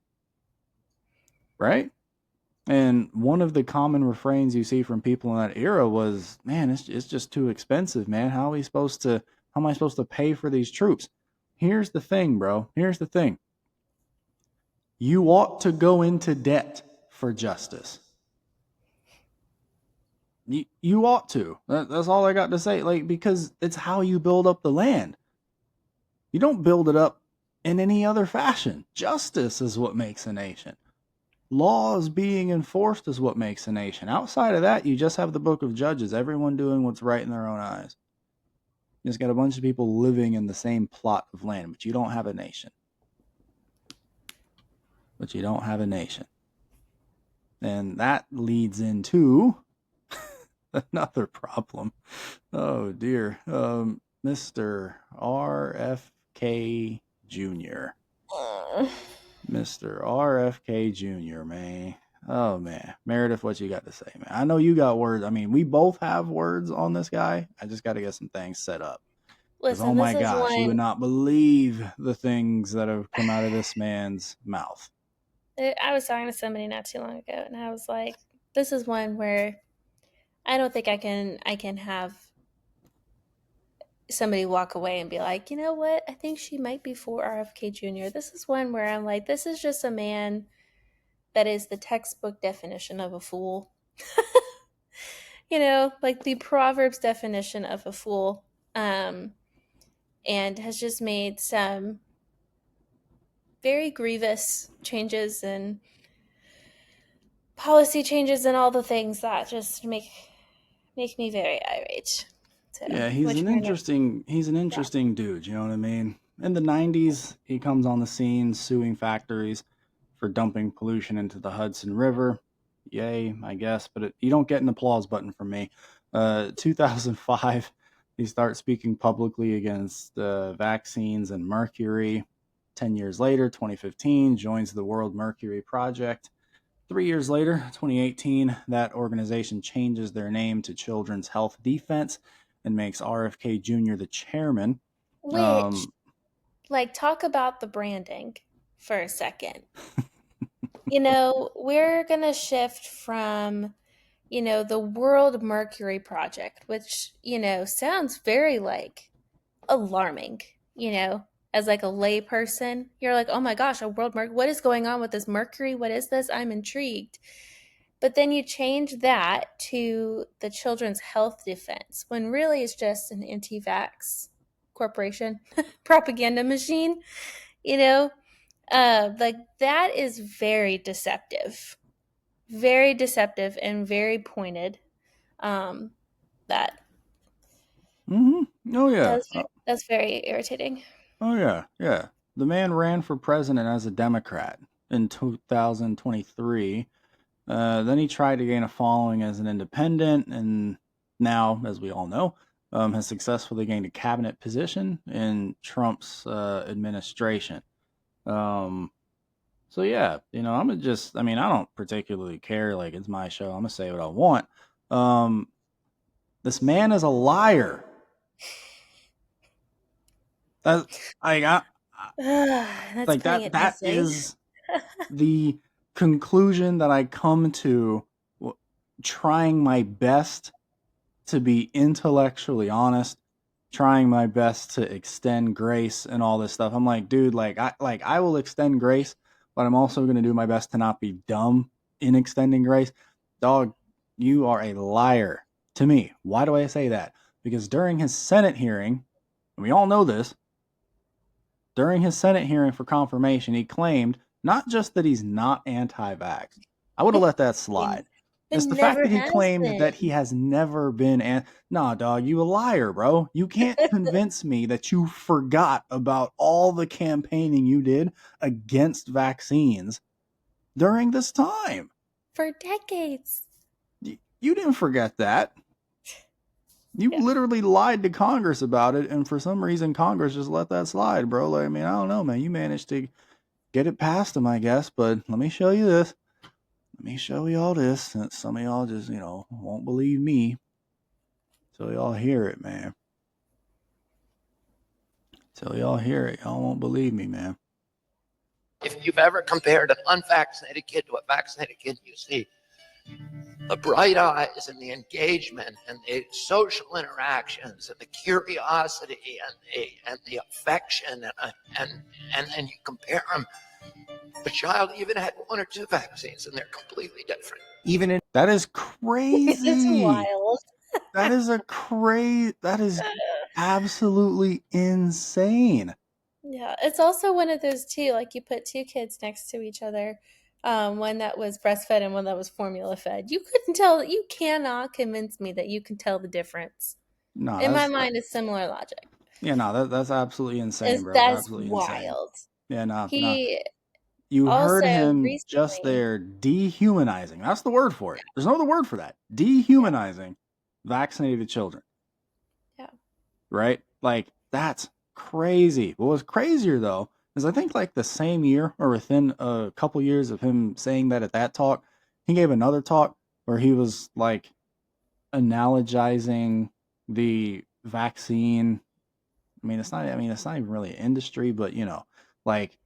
right? And one of the common refrains you see from people in that era was, "Man, it's just too expensive, man. How am I supposed to pay for these troops?" Here's the thing, bro. Here's the thing. You ought to go into debt for justice. You ought to. That's all I got to say. Like, because it's how you build up the land. You don't build it up in any other fashion. Justice is what makes a nation. Laws being enforced is what makes a nation. Outside of that, you just have the book of Judges, everyone doing what's right in their own eyes. You just got a bunch of people living in the same plot of land, but you don't have a nation. But you don't have a nation. And that leads into another problem. Oh dear. Mr. RFK Jr. Mr. RFK Jr., man. Oh man. Meredith, what you got to say, man? I know you got words. I mean, we both have words on this guy. I just got to get some things set up. Because, oh Listen, my this is gosh, you would one. not believe the things that have come out of this man's mouth. I was talking to somebody not too long ago, and I was like, "This is one where I don't think I can have somebody walk away and be like, you know what? I think she might be for RFK Jr. This is one where I'm like, this is just a man that is the textbook definition of a fool. Like the Proverbs definition of a fool. And has just made some very grievous changes and policy changes and all the things that just make me very irate. So, Yeah, he's which an kind of, yeah. interesting dude, you know what I mean? In the 90s, he comes on the scene suing factories for dumping pollution into the Hudson River. Yay, I guess, but you don't get an applause button from me. 2005, he starts speaking publicly against vaccines and mercury. 10 years later, 2015, joins the World Mercury Project. 3 years later, 2018, that organization changes their name to Children's Health Defense and makes RFK Jr. the chairman. Which, Um, like, talk about the branding for a second. We're going to shift from, the World Mercury Project, which, sounds very like alarming, as like a layperson. You're like, oh my gosh, a world mercury. What is going on with this mercury? What is this? I'm intrigued. But then you change that to the Children's Health Defense when really it's just an anti vax corporation propaganda machine, you know? Like that is very deceptive and very pointed. Um, that oh yeah, that's very irritating. oh yeah, yeah. The man ran for president as a Democrat in 2023. Then he tried to gain a following as an independent, and now, as we all know, has successfully gained a cabinet position in Trump's administration. Um, So yeah, I'm gonna just I mean, I don't particularly care, like it's my show. I'm gonna say what I want. Um this man is a liar. That I That's like putting that it that nicely. is the conclusion that I come to trying my best to be intellectually honest, trying my best to extend grace and all this stuff. I'm like, dude, I will extend grace, but I'm also going to do my best to not be dumb in extending grace. Dog, you are a liar to me. Why do I say that? Because during his Senate hearing, and we all know this, during his Senate hearing for confirmation, he claimed not just that he's not anti-vax. I would have let that And slide. it It's the fact never that he has claimed that he been. has never been nah, dog, you a liar, bro. You can't convince me that you forgot about all the campaigning you did against vaccines during this time. For decades. You didn't forget that. You Yeah. literally lied to Congress about it, and for some reason, Congress just let that slide, bro. Like, I mean, I don't know, man. You managed to get it past them, I guess. But let me show you this. Let me show y'all this. Since some of y'all just, won't believe me. Till y'all hear it, man. Till y'all hear it, y'all won't believe me, man. If you've ever compared an unvaccinated kid to a vaccinated kid, you see the bright eyes and the engagement and the social interactions and the curiosity and the affection and then you compare them. The child even had one or two vaccines and they're completely different. That is It's crazy. wild. That is absolutely insane. Yeah, it's also one of those too, like you put two kids next to each other, one that was breastfed and one that was formula fed. You couldn't tell, you cannot convince me that you can tell the difference. No, In my mind, it's similar logic. yeah, no, that's absolutely insane, bro. That is Absolutely insane. wild. Yeah, no, no. He You also heard him just recently, there dehumanizing. That's the word for it. yeah, There's no other word for that. yeah, Dehumanizing vaccinated children, yeah, right? Like, that's crazy. What was crazier, though, is I think like the same year or within a couple years of him saying that at that talk, he gave another talk where he was like analogizing the vaccine. It's not even really an industry, but like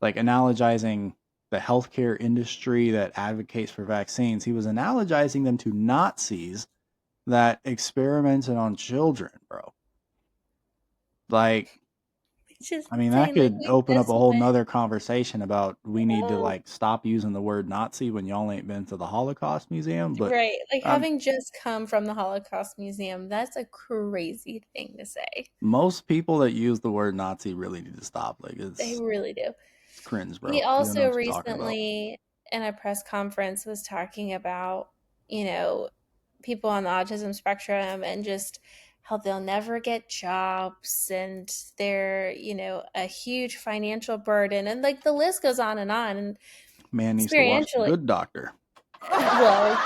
analogizing the healthcare industry that advocates for vaccines. He was analogizing them to Nazis that experimented on children, bro. Like, It's just I mean, that saying, like, could we open up a exist, whole but nother conversation about we need to no. like stop using the word Nazi when y'all ain't been to the Holocaust Museum. But Right. Like um, having just come from the Holocaust Museum, that's a crazy thing to say. most people that use the word Nazi really need to stop. Like, They it's really do. cringe, He bro. You don't know also what you're talking about. recently, in a press conference, was talking about, you know, people on the autism spectrum and just how they'll never get jobs and they're, a huge financial burden. And like the list goes on and on. And Man needs to watch The experientially, Good Doctor. well,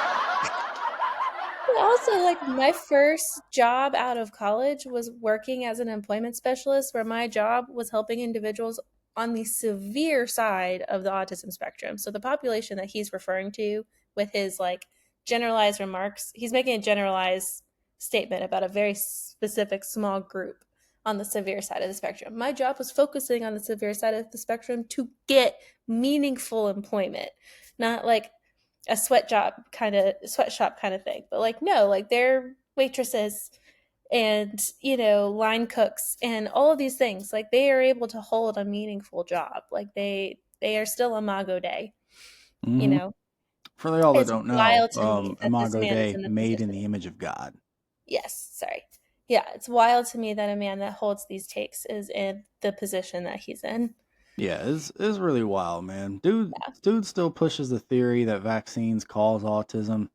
also, like my first job out of college was working as an employment specialist, where my job was helping individuals on the severe side of the autism spectrum. So the population that he's referring to with his like generalized remarks, he's making a generalized statement about a very specific small group on the severe side of the spectrum. My job was focusing on the severe side of the spectrum to get meaningful employment, not like a sweatshop kind of thing. But like no, like they're waitresses and line cooks and all of these things. Like they are able to hold a meaningful job. Like they are still Imago Dei. You Mm-hmm. know, For y'all that it's don't know, wild to me that this Imago man is Dei, in the made in position. the image of God. Yes, sorry. Yeah, it's wild to me that a man that holds these takes is in the position that he's in. Yeah, it's really wild, man. Dude still pushes the theory that vaccines cause autism,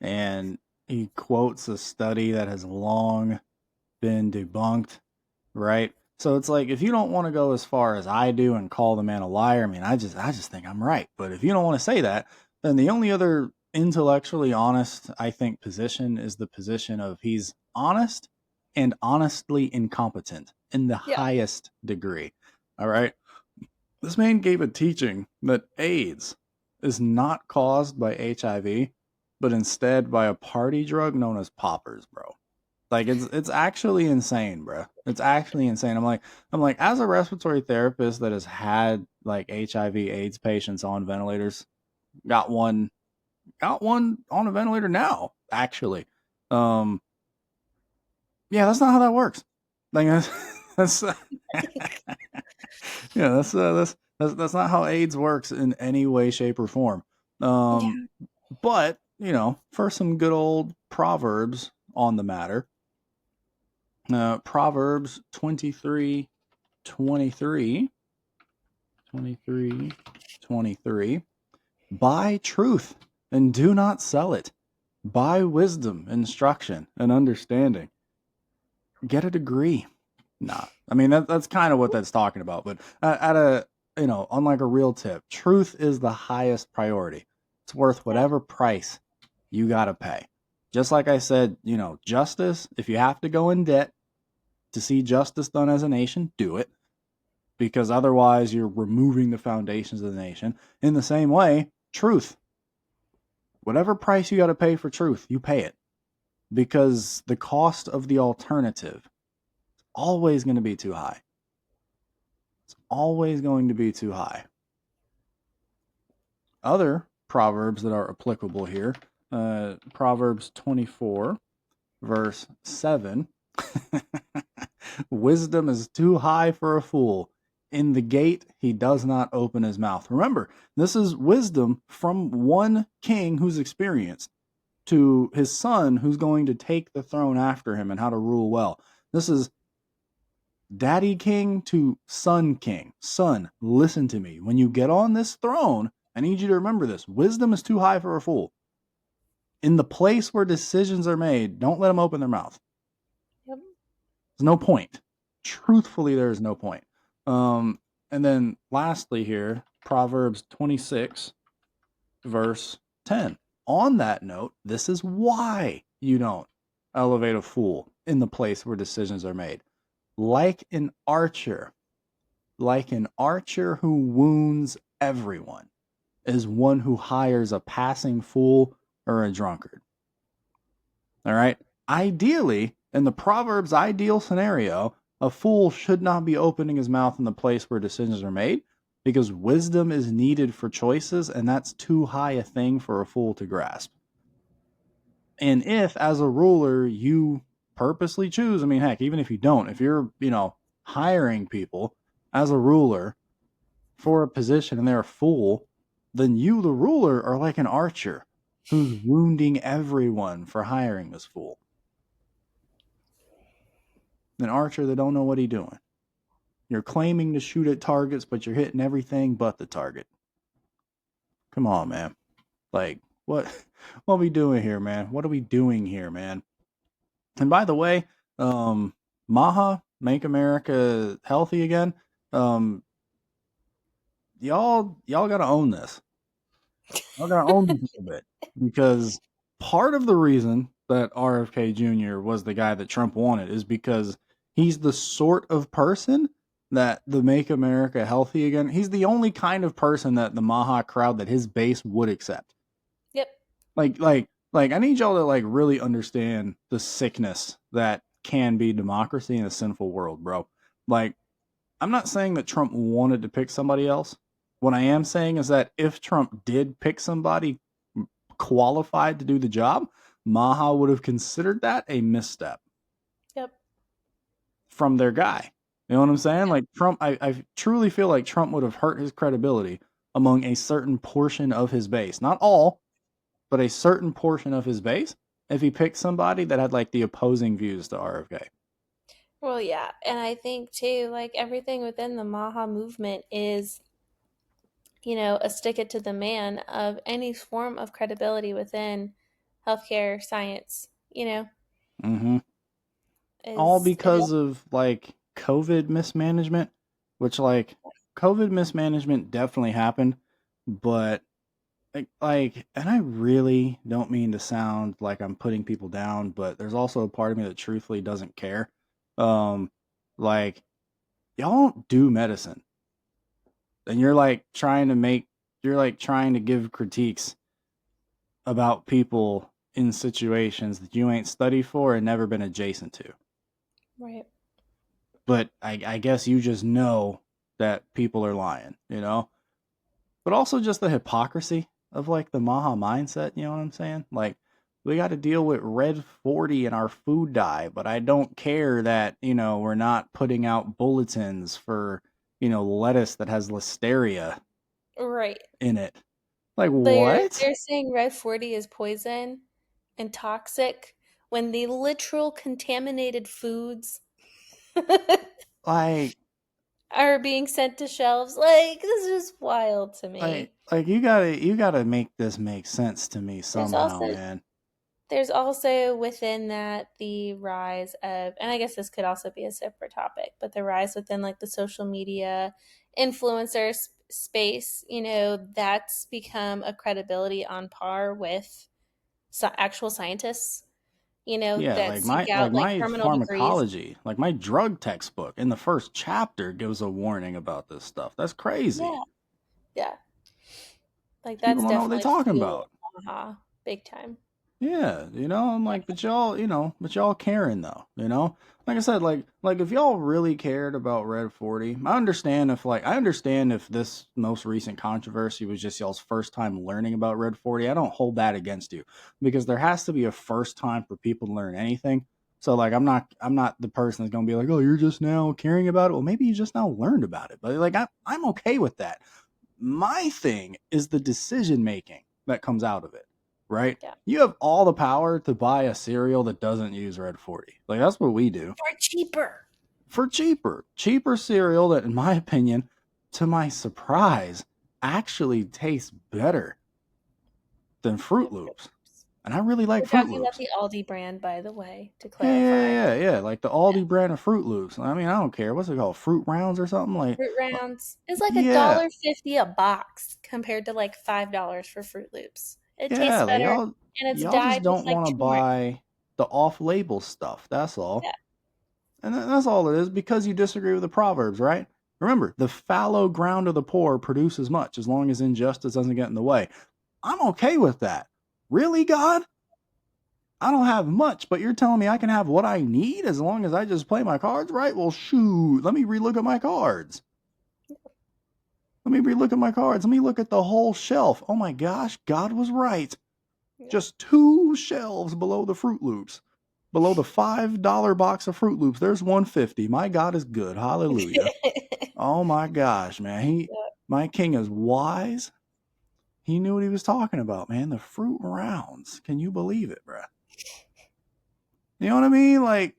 and he quotes a study that has long been debunked, right? So it's like if you don't want to go as far as I do and call the man a liar, I mean, I just think I'm right. But if you don't want to say that, then the only other intellectually honest, I think, position is the position of he's honest and honestly incompetent in the Yeah. highest degree. All right. This man gave a teaching that AIDS is not caused by HIV, but instead by a party drug known as poppers, bro. Like it's actually insane, bro. It's actually insane. I'm like as a respiratory therapist that has had like HIV AIDS patients on ventilators, got one on a ventilator now, actually. Um yeah, that's not how that works. Like that's yeah, that's not how AIDS works in any way, shape, or form. Yeah. But for some good old proverbs on the matter, Proverbs 23, 23. Buy truth and do not sell it. Buy wisdom, instruction, and understanding. Get a degree. Nah, I mean that's kind of what that's talking about. But at a on like a real tip, truth is the highest priority. It's worth Yeah. whatever price you gotta pay. Just like I said, justice. If you have to go in debt to see justice done as a nation, do it, because otherwise you're removing the foundations of the nation. In the same way, truth. Whatever price you got to pay for truth, you pay it, because the cost of the alternative is always going to be too high. It's always going to be too high. Other proverbs that are applicable here, Proverbs 24, verse 7. Wisdom is too high for a fool. In the gate, he does not open his mouth. Remember, this is wisdom from one king who's experienced to his son who's going to take the throne after him and how to rule well. This is daddy king to son king. Son, listen to me. When you get on this throne, I need you to remember this. Wisdom is too high for a fool. In the place where decisions are made, don't let them open their mouth. Yep. There's no point. Truthfully, there is no point. And then lastly here, Proverbs 26, verse 10. On that note, this is why you don't elevate a fool in the place where decisions are made. Like an archer who wounds everyone is one who hires a passing fool or a drunkard. All right. Ideally, in the Proverbs' ideal scenario, a fool should not be opening his mouth in the place where decisions are made, because wisdom is needed for choices, and that's too high a thing for a fool to grasp. And if, as a ruler, you purposely choose, I mean, heck, even if you don't, if you're, hiring people as a ruler for a position and they're a fool, then you, the ruler, are like an archer who's wounding everyone for hiring this fool. An archer that don't know what he's doing. You're claiming to shoot at targets, but you're hitting everything but the target. Come on, man. Like, what are we doing here, man? What are we doing here, man? And by the way, Maha, Make America Healthy Again. Y'all gotta own this. Y'all gotta own this a little bit. Because part of the reason that RFK Jr. was the guy that Trump wanted is because he's the sort of person that the Make America Healthy Again, he's the only kind of person that the Maha crowd, that his base would accept. Yep. Like I need y'all to like really understand the sickness that can be democracy in a sinful world, bro. Like, I'm not saying that Trump wanted to pick somebody else. What I am saying is that if Trump did pick somebody qualified to do the job, Maha would have considered that a misstep. Yep. From their guy. You know what I'm saying? Like Trump, I truly feel like Trump would have hurt his credibility among a certain portion of his base. Not all, but a certain portion of his base if he picked somebody that had like the opposing views to RFK. Well, yeah. And I think too, like everything within the Maha movement is, a stick it to the man of any form of credibility within healthcare science, Mm-hmm. All it is because of like COVID mismanagement, which like COVID mismanagement definitely happened, but like, and I really don't mean to sound like I'm putting people down, but there's also a part of me that truthfully doesn't care. Like, y'all don't do medicine, and you're like trying to give critiques about people in situations that you ain't studied for and never been adjacent to. right. But I guess you just know that people are lying, But also just the hypocrisy of like the Maha mindset, you know what I'm saying? Like, we got to deal with red 40 in our food dye, but I don't care that, we're not putting out bulletins for, lettuce that has listeria Right. in it. Like, They're what? they're saying red 40 is poison and toxic when the literal contaminated foods Like, are being sent to shelves. Like, this is wild to me. you gotta make this make sense to me There's somehow, also man. there's also within that the rise of, and I guess this could also be a separate topic, but the rise within like the social media influencer space, that's become a credibility on par with actual scientists, Yeah, that like seek my out like like my terminal degrees. pharmacology, like my drug textbook in the first chapter gives a warning about this stuff. That's crazy. Yeah, yeah. Like People that's don't know what they're definitely talking fuel. about. Big time. Yeah, I'm like, but y'all caring though, Like I said, like if y'all really cared about Red 40, I understand if this most recent controversy was just y'all's first time learning about Red 40. I don't hold that against you because there has to be a first time for people to learn anything. So like I'm not the person that's gonna be like, oh, you're just now caring about it. Well, maybe you just now learned about it. But like I'm okay with that. My thing is the decision making that comes out of it, right? Yeah. You have all the power to buy a cereal that doesn't use Red 40. Like, that's what we do. For cheaper. For cheaper. Cheaper cereal that, in my opinion, to my surprise, actually tastes better than Fruit Loops. And I really like We're Fruit talking about Loops. the Aldi brand, by the way, to Yeah, yeah, clarify. yeah, yeah. Like the Aldi brand of Fruit Loops. I mean, I don't care. What's it called? Fruit Rounds or something? Fruit Rounds is like a Yeah, dollar 50 a box compared to like $5 for Fruit Loops. It tastes yeah. Like better and it's y'all just dyed with don't like want to turmeric. buy the off-label stuff. That's all. Yeah. And that's all it is because you disagree with the Proverbs, right? Remember, the fallow ground of the poor produces much as long as injustice doesn't get in the way. I'm okay with that. Really, God? I don't have much, but you're telling me I can have what I need as long as I just play my cards right? Well, shoot, let me relook at my cards. Let me relook at my cards. Let me look at the whole shelf. Oh my gosh, God was right. Yeah. Just 2 shelves below the Fruit Loops. Below the $5 box of Fruit Loops, there's 150. My God is good. Hallelujah. Oh my gosh, man. My king is wise. He knew what he was talking about, man. The fruit rounds. Can you believe it, bruh? You know what I mean? Like,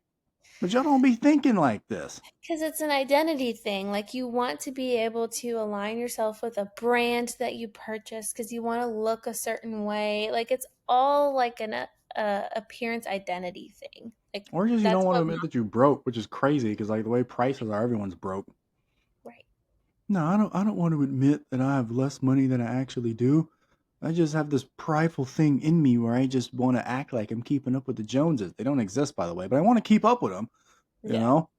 but y'all don't be thinking like this. Because it's an identity thing. Like you want to be able to align yourself with a brand that you purchase because you want to look a certain way. Like it's all like an appearance identity thing. Like Or just you don't that's want to what admit that you broke, which is crazy because like the way prices are, everyone's broke. right. No, I don't want to admit that I have less money than I actually do. I just have this prideful thing in me where I just want to act like I'm keeping up with the Joneses. They don't exist, by the way, but I want to keep up with them, you Yeah. know?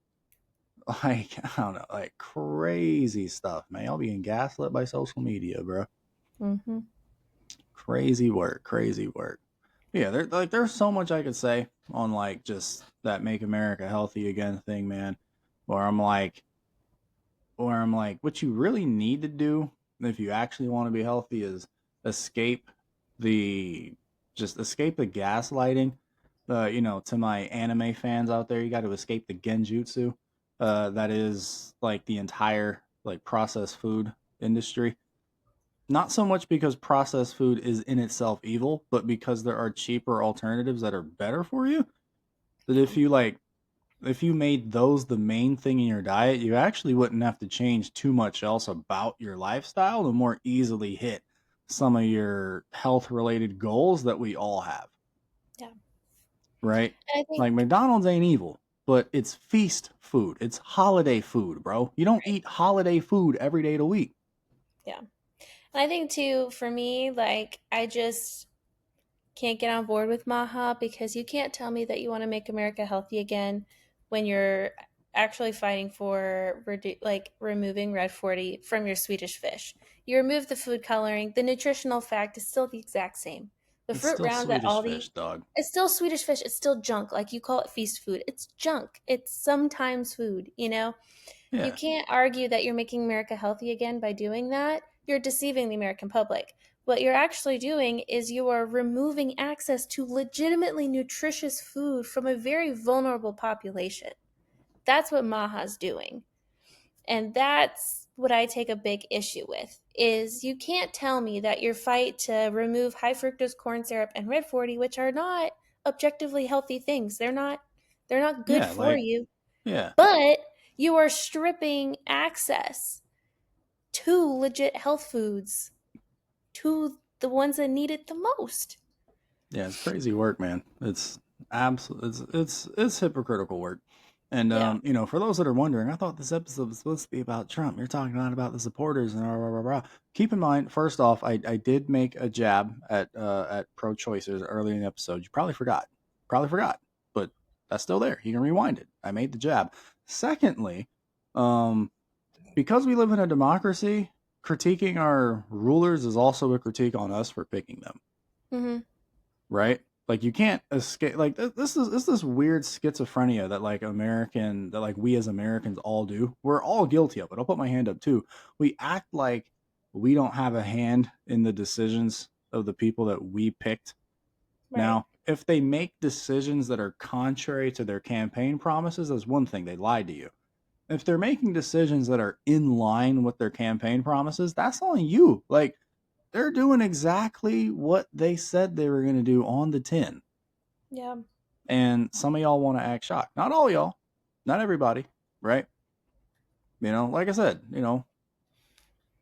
Like, I don't know, like crazy stuff, man. Y'all being gaslit by social media, bro. Mm-hmm. Crazy work, crazy work. Yeah, there's so much I could say on like just that make America healthy again thing, man. Where I'm like, what you really need to do if you actually want to be healthy is escape the escape the gaslighting. To my anime fans out there, you got to escape the genjutsu. That is like the entire like processed food industry. Not so much because processed food is in itself evil, but because there are cheaper alternatives that are better for you. That if you made those the main thing in your diet, you actually wouldn't have to change too much else about your lifestyle to more easily hit some of your health related goals that we all have, Yeah. right? And I Like think McDonald's ain't evil, but it's feast food. It's holiday food, bro. You don't right. eat holiday food every day of the week. Yeah. And I think too, for me, like I just can't get on board with Maha because you can't tell me that you want to make America healthy again when you're actually fighting for like removing red 40 from your Swedish fish. You remove the food coloring, the nutritional fact is still the exact same. The It's fruit still rounds at Swedish Aldi, fish, dog. it's still Swedish fish. It's still junk. Like you call it feast food. It's junk. It's sometimes food, you know? You Yeah. can't argue that you're making America healthy again by doing that. You're deceiving the American public. What you're actually doing is you are removing access to legitimately nutritious food from a very vulnerable population. That's what Maha's doing. And that's what I take a big issue with is you can't tell me that your fight to remove high fructose corn syrup and red 40, which are not objectively healthy things. They're not good Yeah, for like, you, yeah. but you are stripping access to legit health foods to the ones that need it the most. Yeah, it's crazy work, man. It's absolute. It's hypocritical work. And Yeah. for those that are wondering, I thought this episode was supposed to be about Trump. You're talking about the supporters and blah, blah, blah, blah. Keep in mind, first off, I did make a jab at pro-choicers early in the episode. You probably forgot, but that's still there. You can rewind it. I made the jab. Secondly, um, because we live in a democracy, critiquing our rulers is also a critique on us for picking them, Mm-hmm. right? Like you can't escape. Like this is this weird schizophrenia that like we as Americans all do. We're all guilty of it. I'll put my hand up too. We act like we don't have a hand in the decisions of the people that we picked. Right. Now, if they make decisions that are contrary to their campaign promises, that's one thing. They lied to you. If they're making decisions that are in line with their campaign promises, that's on you. Like they're doing exactly what they said they were going to do on the tin. Yeah. And some of y'all want to act shocked. Not all y'all, not everybody, right? Like I said,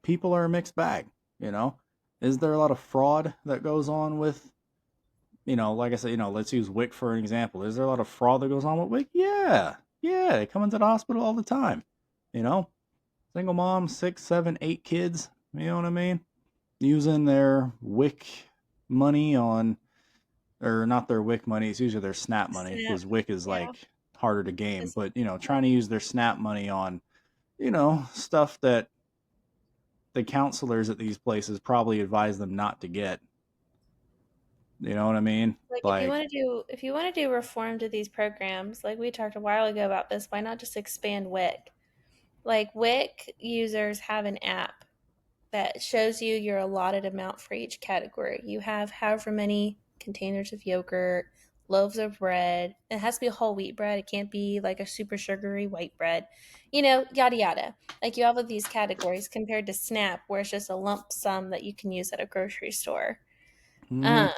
people are a mixed bag. You know, is there a lot of fraud that goes on with, like I said, let's use WIC for an example. Is there a lot of fraud that goes on with WIC? Yeah. Yeah. They come into the hospital all the time. You know, single mom, 6, 7, 8 kids. You know what I mean? Using their WIC money on, or not their WIC money, it's usually their SNAP money Snap. because WIC is Yeah. like harder to game, It's- but trying to use their SNAP money on, stuff that the counselors at these places probably advise them not to get. You know what I mean? Like Like, if you want to do reform to these programs, like we talked a while ago about this, why not just expand WIC? Like WIC users have an app that shows you your allotted amount for each category. You have however many containers of yogurt, loaves of bread. It has to be whole wheat bread. It can't be like a super sugary white bread, you know, yada yada. Like you have all these categories compared to SNAP, where it's just a lump sum that you can use at a grocery store. Mm-hmm. Um,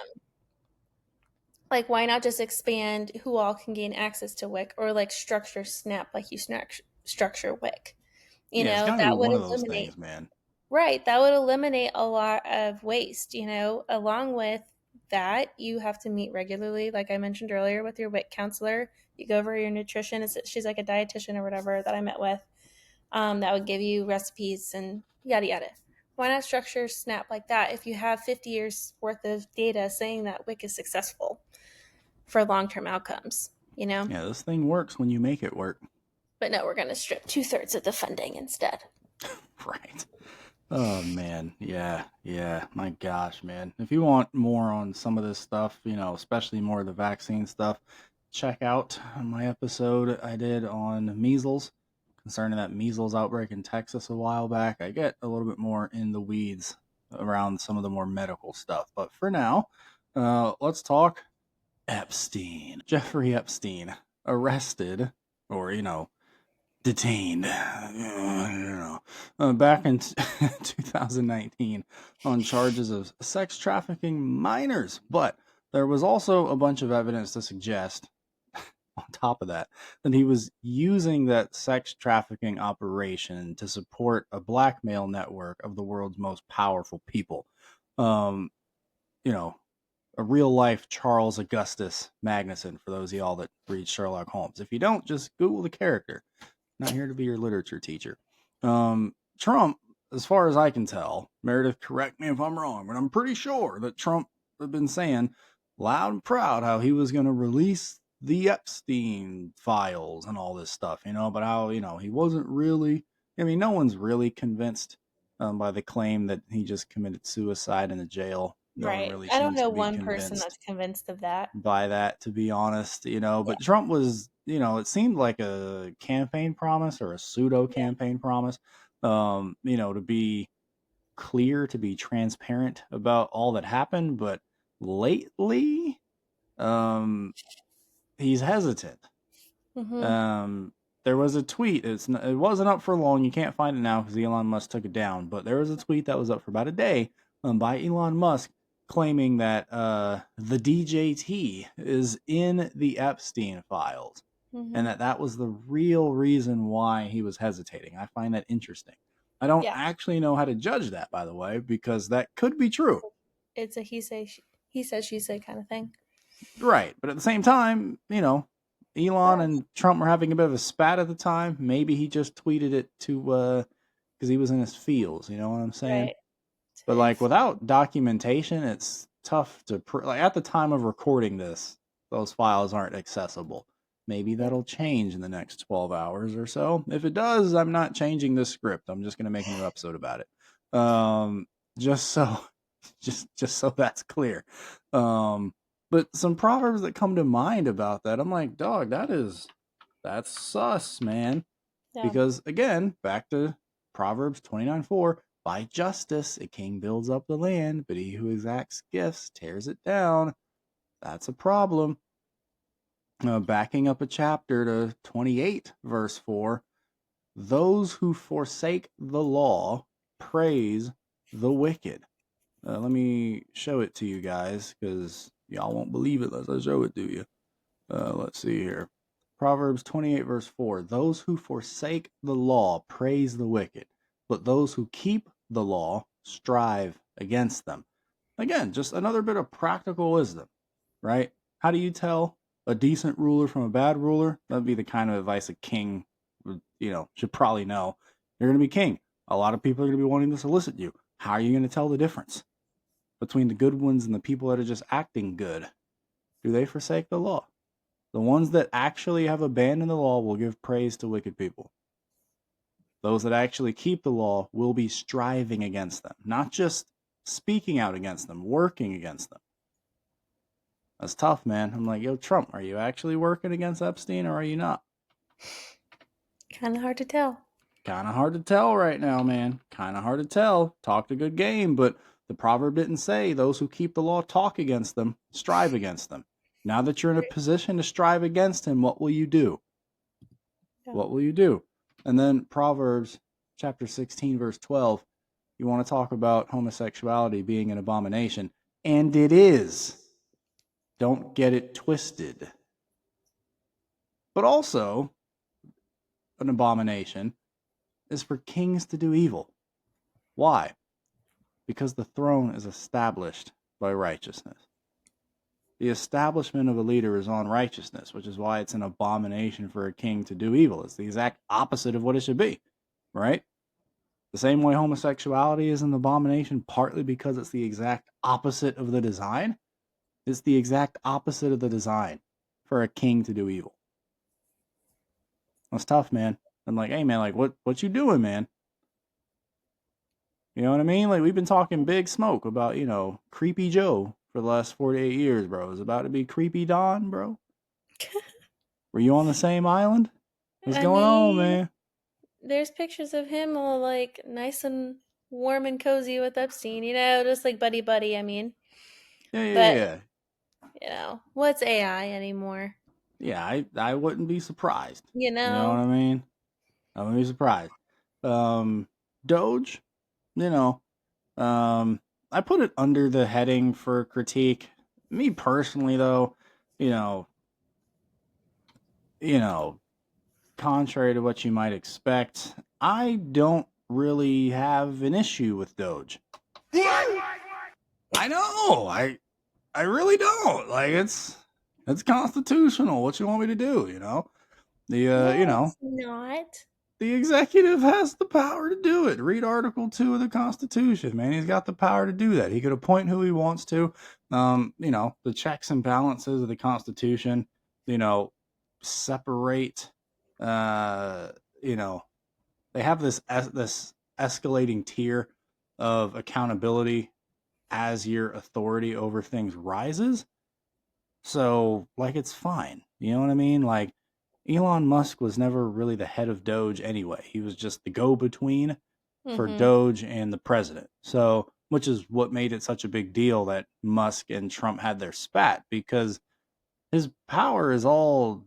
like why not just expand who all can gain access to WIC, or like structure SNAP like you structure WIC? You Yeah, it's know, got to be that would one of those eliminate. things, man. Right, that would eliminate a lot of waste, you know. Along with that, you have to meet regularly, like I mentioned earlier, with your WIC counselor. You go over your nutrition. She's like a dietitian or whatever that I met with. That would give you recipes and yada yada. Why not structure SNAP like that if you have 50 years worth of data saying that WIC is successful for long term outcomes, you know? Yeah, this thing works when you make it work. But no, we're going to strip 2/3 of the funding instead. Right. Oh man, yeah. My gosh, man. If you want more on some of this stuff, especially more of the vaccine stuff, check out my episode I did on measles concerning that measles outbreak in Texas a while back. I get a little bit more in the weeds around some of the more medical stuff. But for now, let's talk Epstein. Jeffrey Epstein, arrested, or, detained, back in 2019 on charges of sex trafficking minors. But there was also a bunch of evidence to suggest, on top of that, that he was using that sex trafficking operation to support a blackmail network of the world's most powerful people. Um, you know, a real life Charles Augustus Magnuson, for those of y'all that read Sherlock Holmes. If you don't, just Google the character. Not here to be your literature teacher. Trump, as far as I can tell, Meredith, correct me if I'm wrong, but I'm pretty sure that Trump had been saying loud and proud how he was going to release the Epstein files and all this stuff, but how, he wasn't really, no one's really convinced by the claim that he just committed suicide in the jail. No one Right. really I don't seems know to be one person convinced that's convinced of that. by that, to be honest, Yeah. but Trump was, it seemed like a campaign promise or a pseudo Yeah. campaign promise, to be clear, to be transparent about all that happened. But lately, um, he's hesitant. Mm-hmm. Um, there was a tweet. It wasn't up for long. You can't find it now because Elon Musk took it down. But there was a tweet that was up for about a day by Elon Musk claiming that the DJT is in the Epstein files, and Mm-hmm. that was the real reason why he was hesitating. I find that interesting. I don't Yeah. actually know how to judge that, by the way, because that could be true. It's a he said, she said kind of thing. Right. But at the same time, Elon Right. and Trump were having a bit of a spat at the time. Maybe he just tweeted it to because he was in his feels, you know what I'm saying? Right. But like without documentation, it's tough to like at the time of recording this, those files aren't accessible. Maybe Yeah. that'll change in the next 12 hours or so. If it does, I'm not changing this script. I'm just going to make a new episode about it. Just so just so that's clear. Um but some proverbs that come to mind about that, I'm like, dog, that's sus, man. Yeah. Because again, back to Proverbs 29:4, by justice a king builds up the land, but he who exacts gifts tears it down. That's a problem. Backing up a chapter to 28, verse 4, those who forsake the law praise the wicked. Let me show it to you guys because y'all won't believe it unless I show it to you. Let's see here. Proverbs 28, verse 4. Those who forsake the law praise the wicked, but those who keep the law strive against them. Again, just another bit of practical wisdom, right? How do you tell a decent ruler from a bad ruler? That'd be the kind of advice a king would, should probably know. You're going to be king. A lot of people are going to be wanting to solicit you. How are you going to tell the difference between the good ones and the people that are just acting good? Do they forsake the law? The ones that actually have abandoned the law will give praise to wicked people. Those that actually keep the law will be striving against them, not just speaking out against them, working against them. That's tough, man. I'm like, yo, Trump, are you actually working against Epstein or are you not? Kind of hard to tell. Kind of hard to tell right now, man. Kind of hard to tell. Talked a good game, but the proverb didn't say those who keep the law talk against them, strive against them. Now that you're in a position to strive against him, what will you do? Yeah. What will you do? And then Proverbs chapter 16, verse 12, you want to talk about homosexuality being an abomination. And it is. Don't get it twisted. But also, an abomination is for kings to do evil. Why? Because the throne is established by righteousness. The establishment of a leader is on righteousness, which is why it's an abomination for a king to do evil. It's the exact opposite of what it should be, right? The same way homosexuality is an abomination, partly because it's the exact opposite of the design. It's the exact opposite of the design for a king to do evil. That's tough, man. I'm like, hey, man, like, what you doing, man? You know what I mean? Like, we've been talking big smoke about, Creepy Joe for the last 48 years, bro. It's about to be Creepy Don, bro. Were you on the same island? What's I going on, mean, man? there's pictures of him all like nice and warm and cozy with Epstein, just like buddy buddy, I mean. Yeah, yeah, But, yeah. what's AI anymore? Yeah, I wouldn't be surprised. You You know what know? I mean? I wouldn't be surprised. Doge, you know, I put it under the heading for critique. Me personally, though, you know, you know, contrary to what you might expect, I don't really have an issue with Doge. I know, I really don't. Like it's constitutional. What you want me to do? No, You know, it's not. the executive has the power to do it. Read Article 2 of the Constitution, man. He's got the power to do that. He could appoint who he wants to. The checks and balances of the Constitution, separate, uh, you know, they have this escalating tier of accountability as your authority over things rises. So, like, it's fine. You know what I mean? Like, Elon Musk was never really the head of Doge anyway. He was just the go between for Mm-hmm. Doge and the president. So, which is what made it such a big deal that Musk and Trump had their spat, because his power is all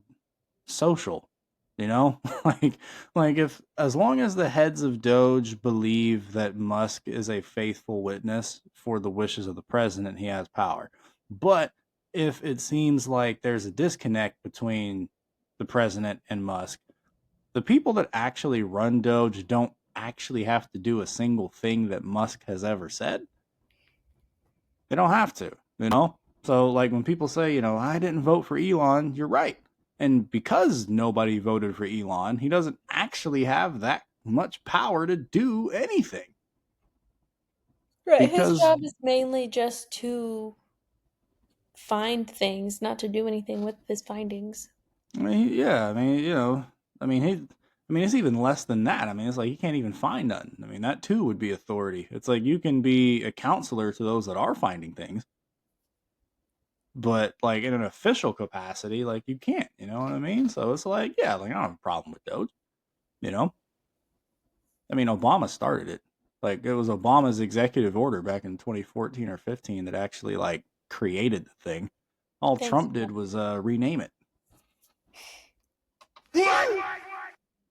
social, you know? like if as long as the heads of Doge believe that Musk is a faithful witness for the wishes of the president, he has power. But if it seems like there's a disconnect between the president and Musk, the people that actually run Doge don't actually have to do a single thing that Musk has ever said. They don't have to, you know? So, like, when people say, I didn't vote for Elon, you're right. And because nobody voted for Elon, he doesn't actually have that much power to do anything. Right. His Because, job is mainly just to find things, not to do anything with his findings. I mean, yeah, I mean, it's even less than that. I mean, it's like he can't even find none. I mean, that too would be authority. It's like you can be a counselor to those that are finding things, but like in an official capacity, like you can't, you know what I mean? So it's like, yeah, like I don't have a problem with Doge, you know? I mean, Obama started it. Like it was Obama's executive order back in 2014 or 15 that actually like created the thing. All Thanks. Trump did was rename it.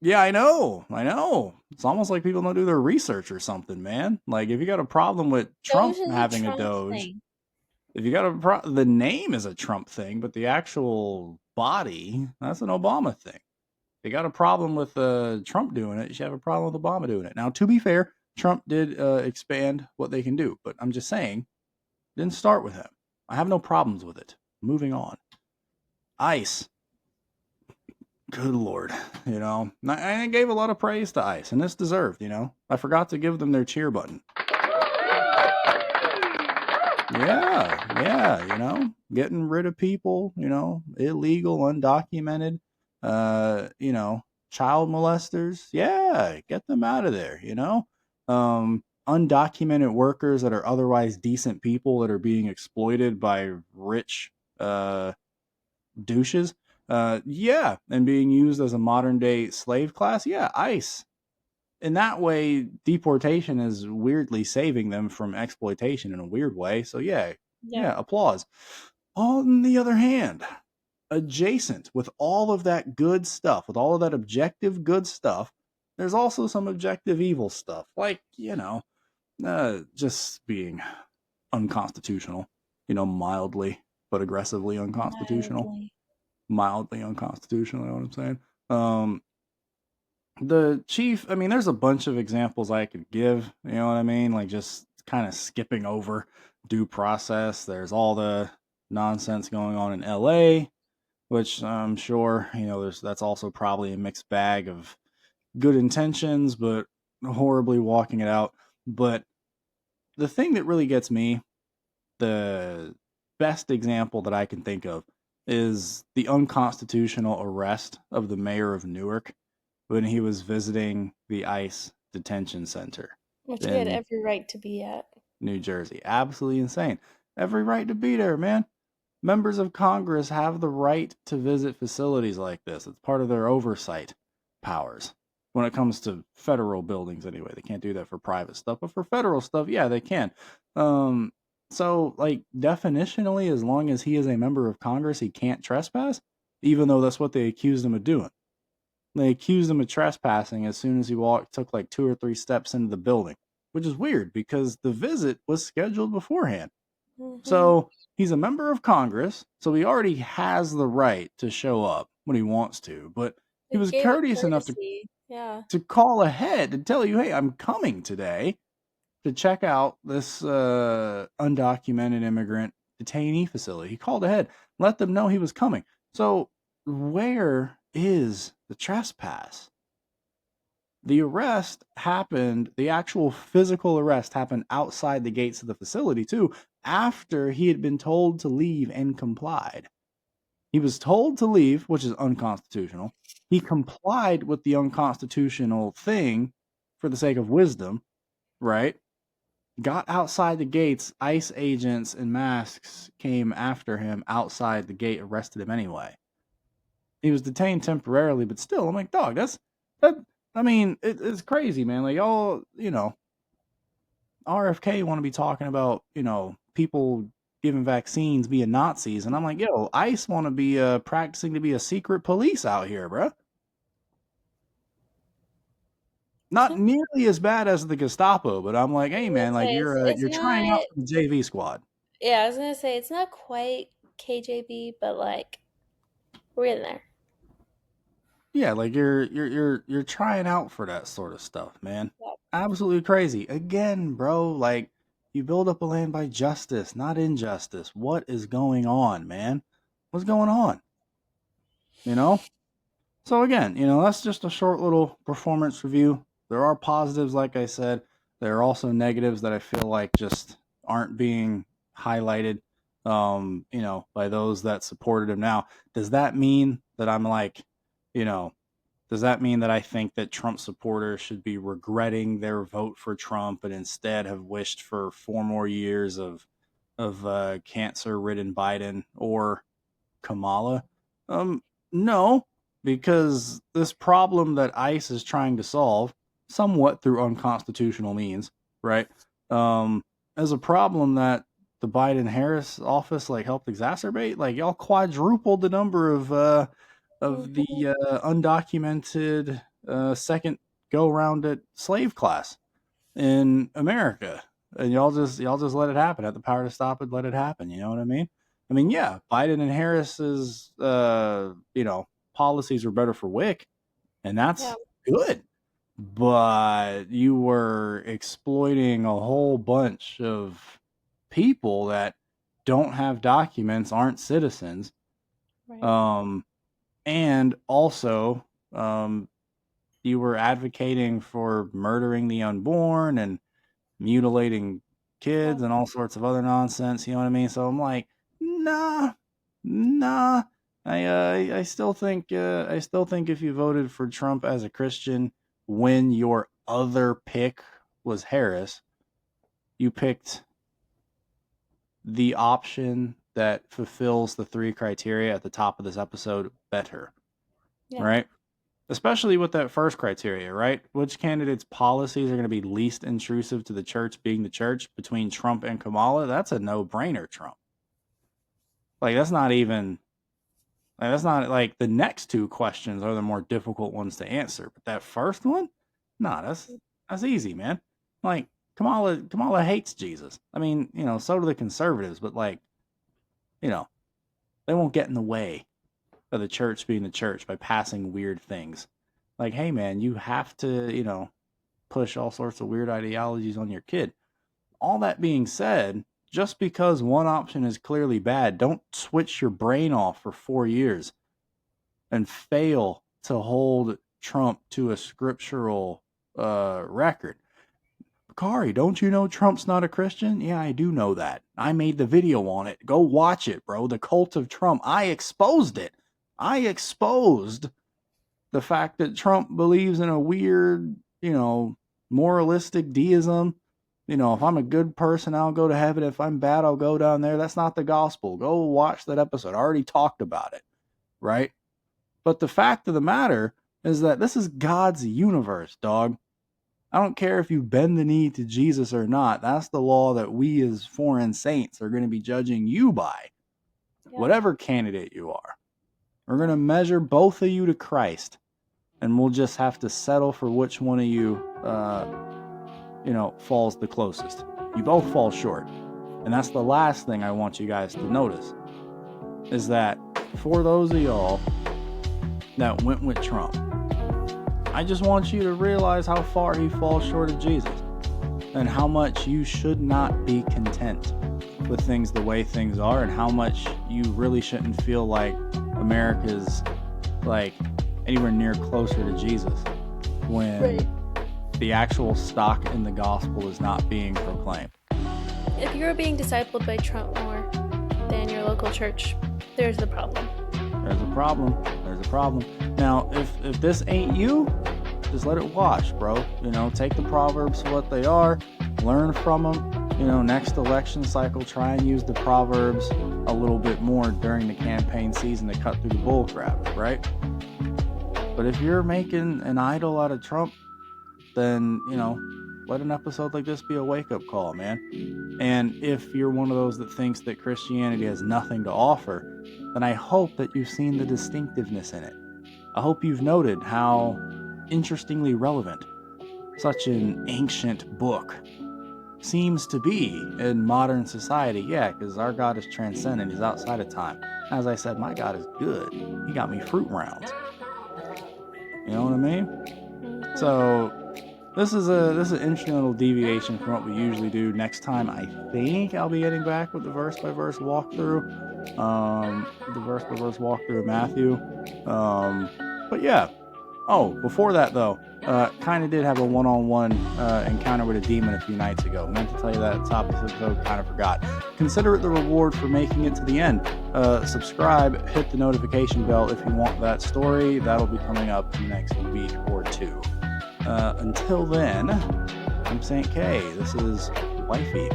Yeah, I know. I know. It's almost like people don't do their research or something, man. Like if you got a problem with Doge Trump is a having a Trump Doge, thing. if you got the name is a Trump thing, but the actual body, that's an Obama thing. If you got a problem with Trump doing it, you should have a problem with Obama doing it. Now, to be fair, Trump did expand what they can do, but I'm just saying, didn't start with him. I have no problems with it. Moving on. ICE. Good Lord. I gave a lot of praise to ICE, and it's deserved, I forgot to give them their cheer button. Yeah, getting rid of people, illegal, undocumented, child molesters. Yeah, get them out of there, undocumented workers that are otherwise decent people that are being exploited by rich douches. Yeah, and being used as a modern day slave class. Yeah, ICE. In that way, deportation is weirdly saving them from exploitation in a weird way. So yeah, Yeah. applause. On the other hand, adjacent with all of that good stuff, with all of that objective good stuff, there's also some objective evil stuff, like, just being unconstitutional, mildly but aggressively unconstitutional. Mildly. Mildly unconstitutional, you know what I'm saying? The chief, I mean, there's a bunch of examples I could give, you know what I mean? Like just kind of skipping over due process. There's all the nonsense going on in LA, which I'm sure, that's also probably a mixed bag of good intentions, but horribly walking it out. But the thing that really gets me, the best example that I can think of, is the unconstitutional arrest of the mayor of Newark when he was visiting the ICE detention center Which he had in every right to be at. New Jersey. Absolutely insane. Every right to be there, man. Members of Congress have the right to visit facilities like this. It's part of their oversight powers. When it comes to federal buildings, anyway, they can't do that for private stuff, but for federal stuff, yeah, they can. So, like, definitionally, as long as he is a member of Congress, he can't trespass, even though that's what they accused him of doing. They accused him of trespassing as soon as he took like 2 or 3 steps into the building, which is weird because the visit was scheduled beforehand. So he's a member of Congress, so he already has the right to show up when he wants to. But he They was gave a courteous enough courtesy. Yeah. to call ahead and tell you, hey, I'm coming today to check out this undocumented immigrant detainee facility. He called ahead, let them know he was coming. So where is the trespass? The arrest happened, the actual physical arrest happened outside the gates of the facility, too, after he had been told to leave and complied. He was told to leave, which is unconstitutional. He complied with the unconstitutional thing for the sake of wisdom, right? Got outside the gates. ICE agents in masks came after him outside the gate, arrested him anyway. He was detained temporarily, but still, I'm like, dog, that. I mean, it's crazy, man. Like, y'all, RFK want to be talking about, people giving vaccines being Nazis, and I'm like, yo, ICE want to be practicing to be a secret police out here, bro. Not nearly as bad as the Gestapo, but I'm like, hey, man, like It's you're trying out not. for the JV squad. Yeah, I was gonna say it's not quite KJB, but like we're in there. Yeah, like you're trying out for that sort of stuff, man. Yep. Absolutely crazy. Again, bro, like you build up a land by justice, not injustice. What is going on, man? What's going on? You know? So again, that's just a short little performance review. There are positives, like I said. There are also negatives that I feel like just aren't being highlighted by those that supported him. Now, does that mean that I'm like, you know, does that mean that I think that Trump supporters should be regretting their vote for Trump and instead have wished for 4 more years of cancer-ridden Biden or Kamala? No, because this problem that ICE is trying to solve, somewhat through unconstitutional means, right? Is a problem that the Biden Harris office like helped exacerbate. Like y'all quadrupled the number of the undocumented second go around at slave class in America, and y'all just let it happen. Had the power to stop it, let it happen. You know what I mean? I mean, yeah, Biden and Harris's policies were better for WIC, and Yeah. that's good. But you were exploiting a whole bunch of people that don't have documents, aren't citizens, Right. and also you were advocating for murdering the unborn and mutilating Yeah. kids and all sorts of other nonsense. You know what I mean? So I'm like, nah. I still think if you voted for Trump as a Christian when your other pick was Harris, you picked the option that fulfills the 3 criteria at the top of this episode better, Yeah. right? Especially with that first criteria, right? Which candidate's policies are going to be least intrusive to the church being the church between Trump and Kamala? That's a no-brainer, Trump. Like, that's not even, like, that's not, like, the next two questions are the more difficult ones to answer. But that first one, nah, that's easy, man. Like, Kamala hates Jesus. I mean, you know, so do the conservatives, but, like, you know, they won't get in the way of the church being the church by passing weird things. Like, hey, man, you have to, you know, push all sorts of weird ideologies on your kid. All that being said, just because one option is clearly bad, don't switch your brain off for 4 years and fail to hold Trump to a scriptural record. Kari, don't you know Trump's not a Christian? Yeah, I do know that. I made the video on it. Go watch it, bro. The cult of Trump. I exposed it. I exposed the fact that Trump believes in a weird, you know, moralistic deism. You know, if I'm a good person, I'll go to heaven. If I'm bad, I'll go down there. That's not the gospel. Go watch that episode. I already talked about it, right? But the fact of the matter is that this is God's universe, dog. I don't care if you bend the knee to Jesus or not. That's the law that we as foreign saints are going to be judging you by, whatever candidate you are. We're going to measure both of you to Christ, and we'll just have to settle for which one of you, you know, falls the closest. You both fall short. And that's the last thing I want you guys to notice, is that for those of y'all that went with Trump, I just want you to realize how far he falls short of Jesus and how much you should not be content with things the way things are, and how much you really shouldn't feel like America's like anywhere near closer to Jesus when the actual stock in the gospel is not being proclaimed. If you're being discipled by Trump more than your local church, there's the problem. There's a problem. There's a problem. Now, if this ain't you, just let it wash, bro. You know, take the Proverbs for what they are, learn from them. You know, next election cycle, try and use the Proverbs a little bit more during the campaign season to cut through the bull crap, right? But if you're making an idol out of Trump, then, you know, let an episode like this be a wake-up call, man. And if you're one of those that thinks that Christianity has nothing to offer, then I hope that you've seen the distinctiveness in it. I hope you've noted how interestingly relevant such an ancient book seems to be in modern society. Yeah, because our God is transcendent. He's outside of time. As I said, my God is good. He got me fruit rounds. You know what I mean? So this is an interesting little deviation from what we usually do. Next time, I think I'll be getting back with the verse-by-verse walkthrough. The verse-by-verse walkthrough of Matthew. But yeah. Oh, before that though, kind of did have a one-on-one encounter with a demon a few nights ago. Meant to tell you that at the top of this episode, kind of forgot. Consider it the reward for making it to the end. Subscribe, hit the notification bell if you want that story. That'll be coming up next week or two. Until then, I'm St. K. This is Wifey.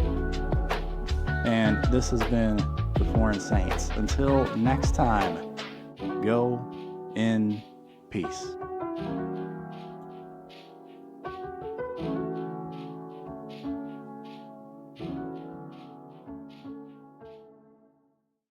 And this has been the Foreign Saints. Until next time, go in peace.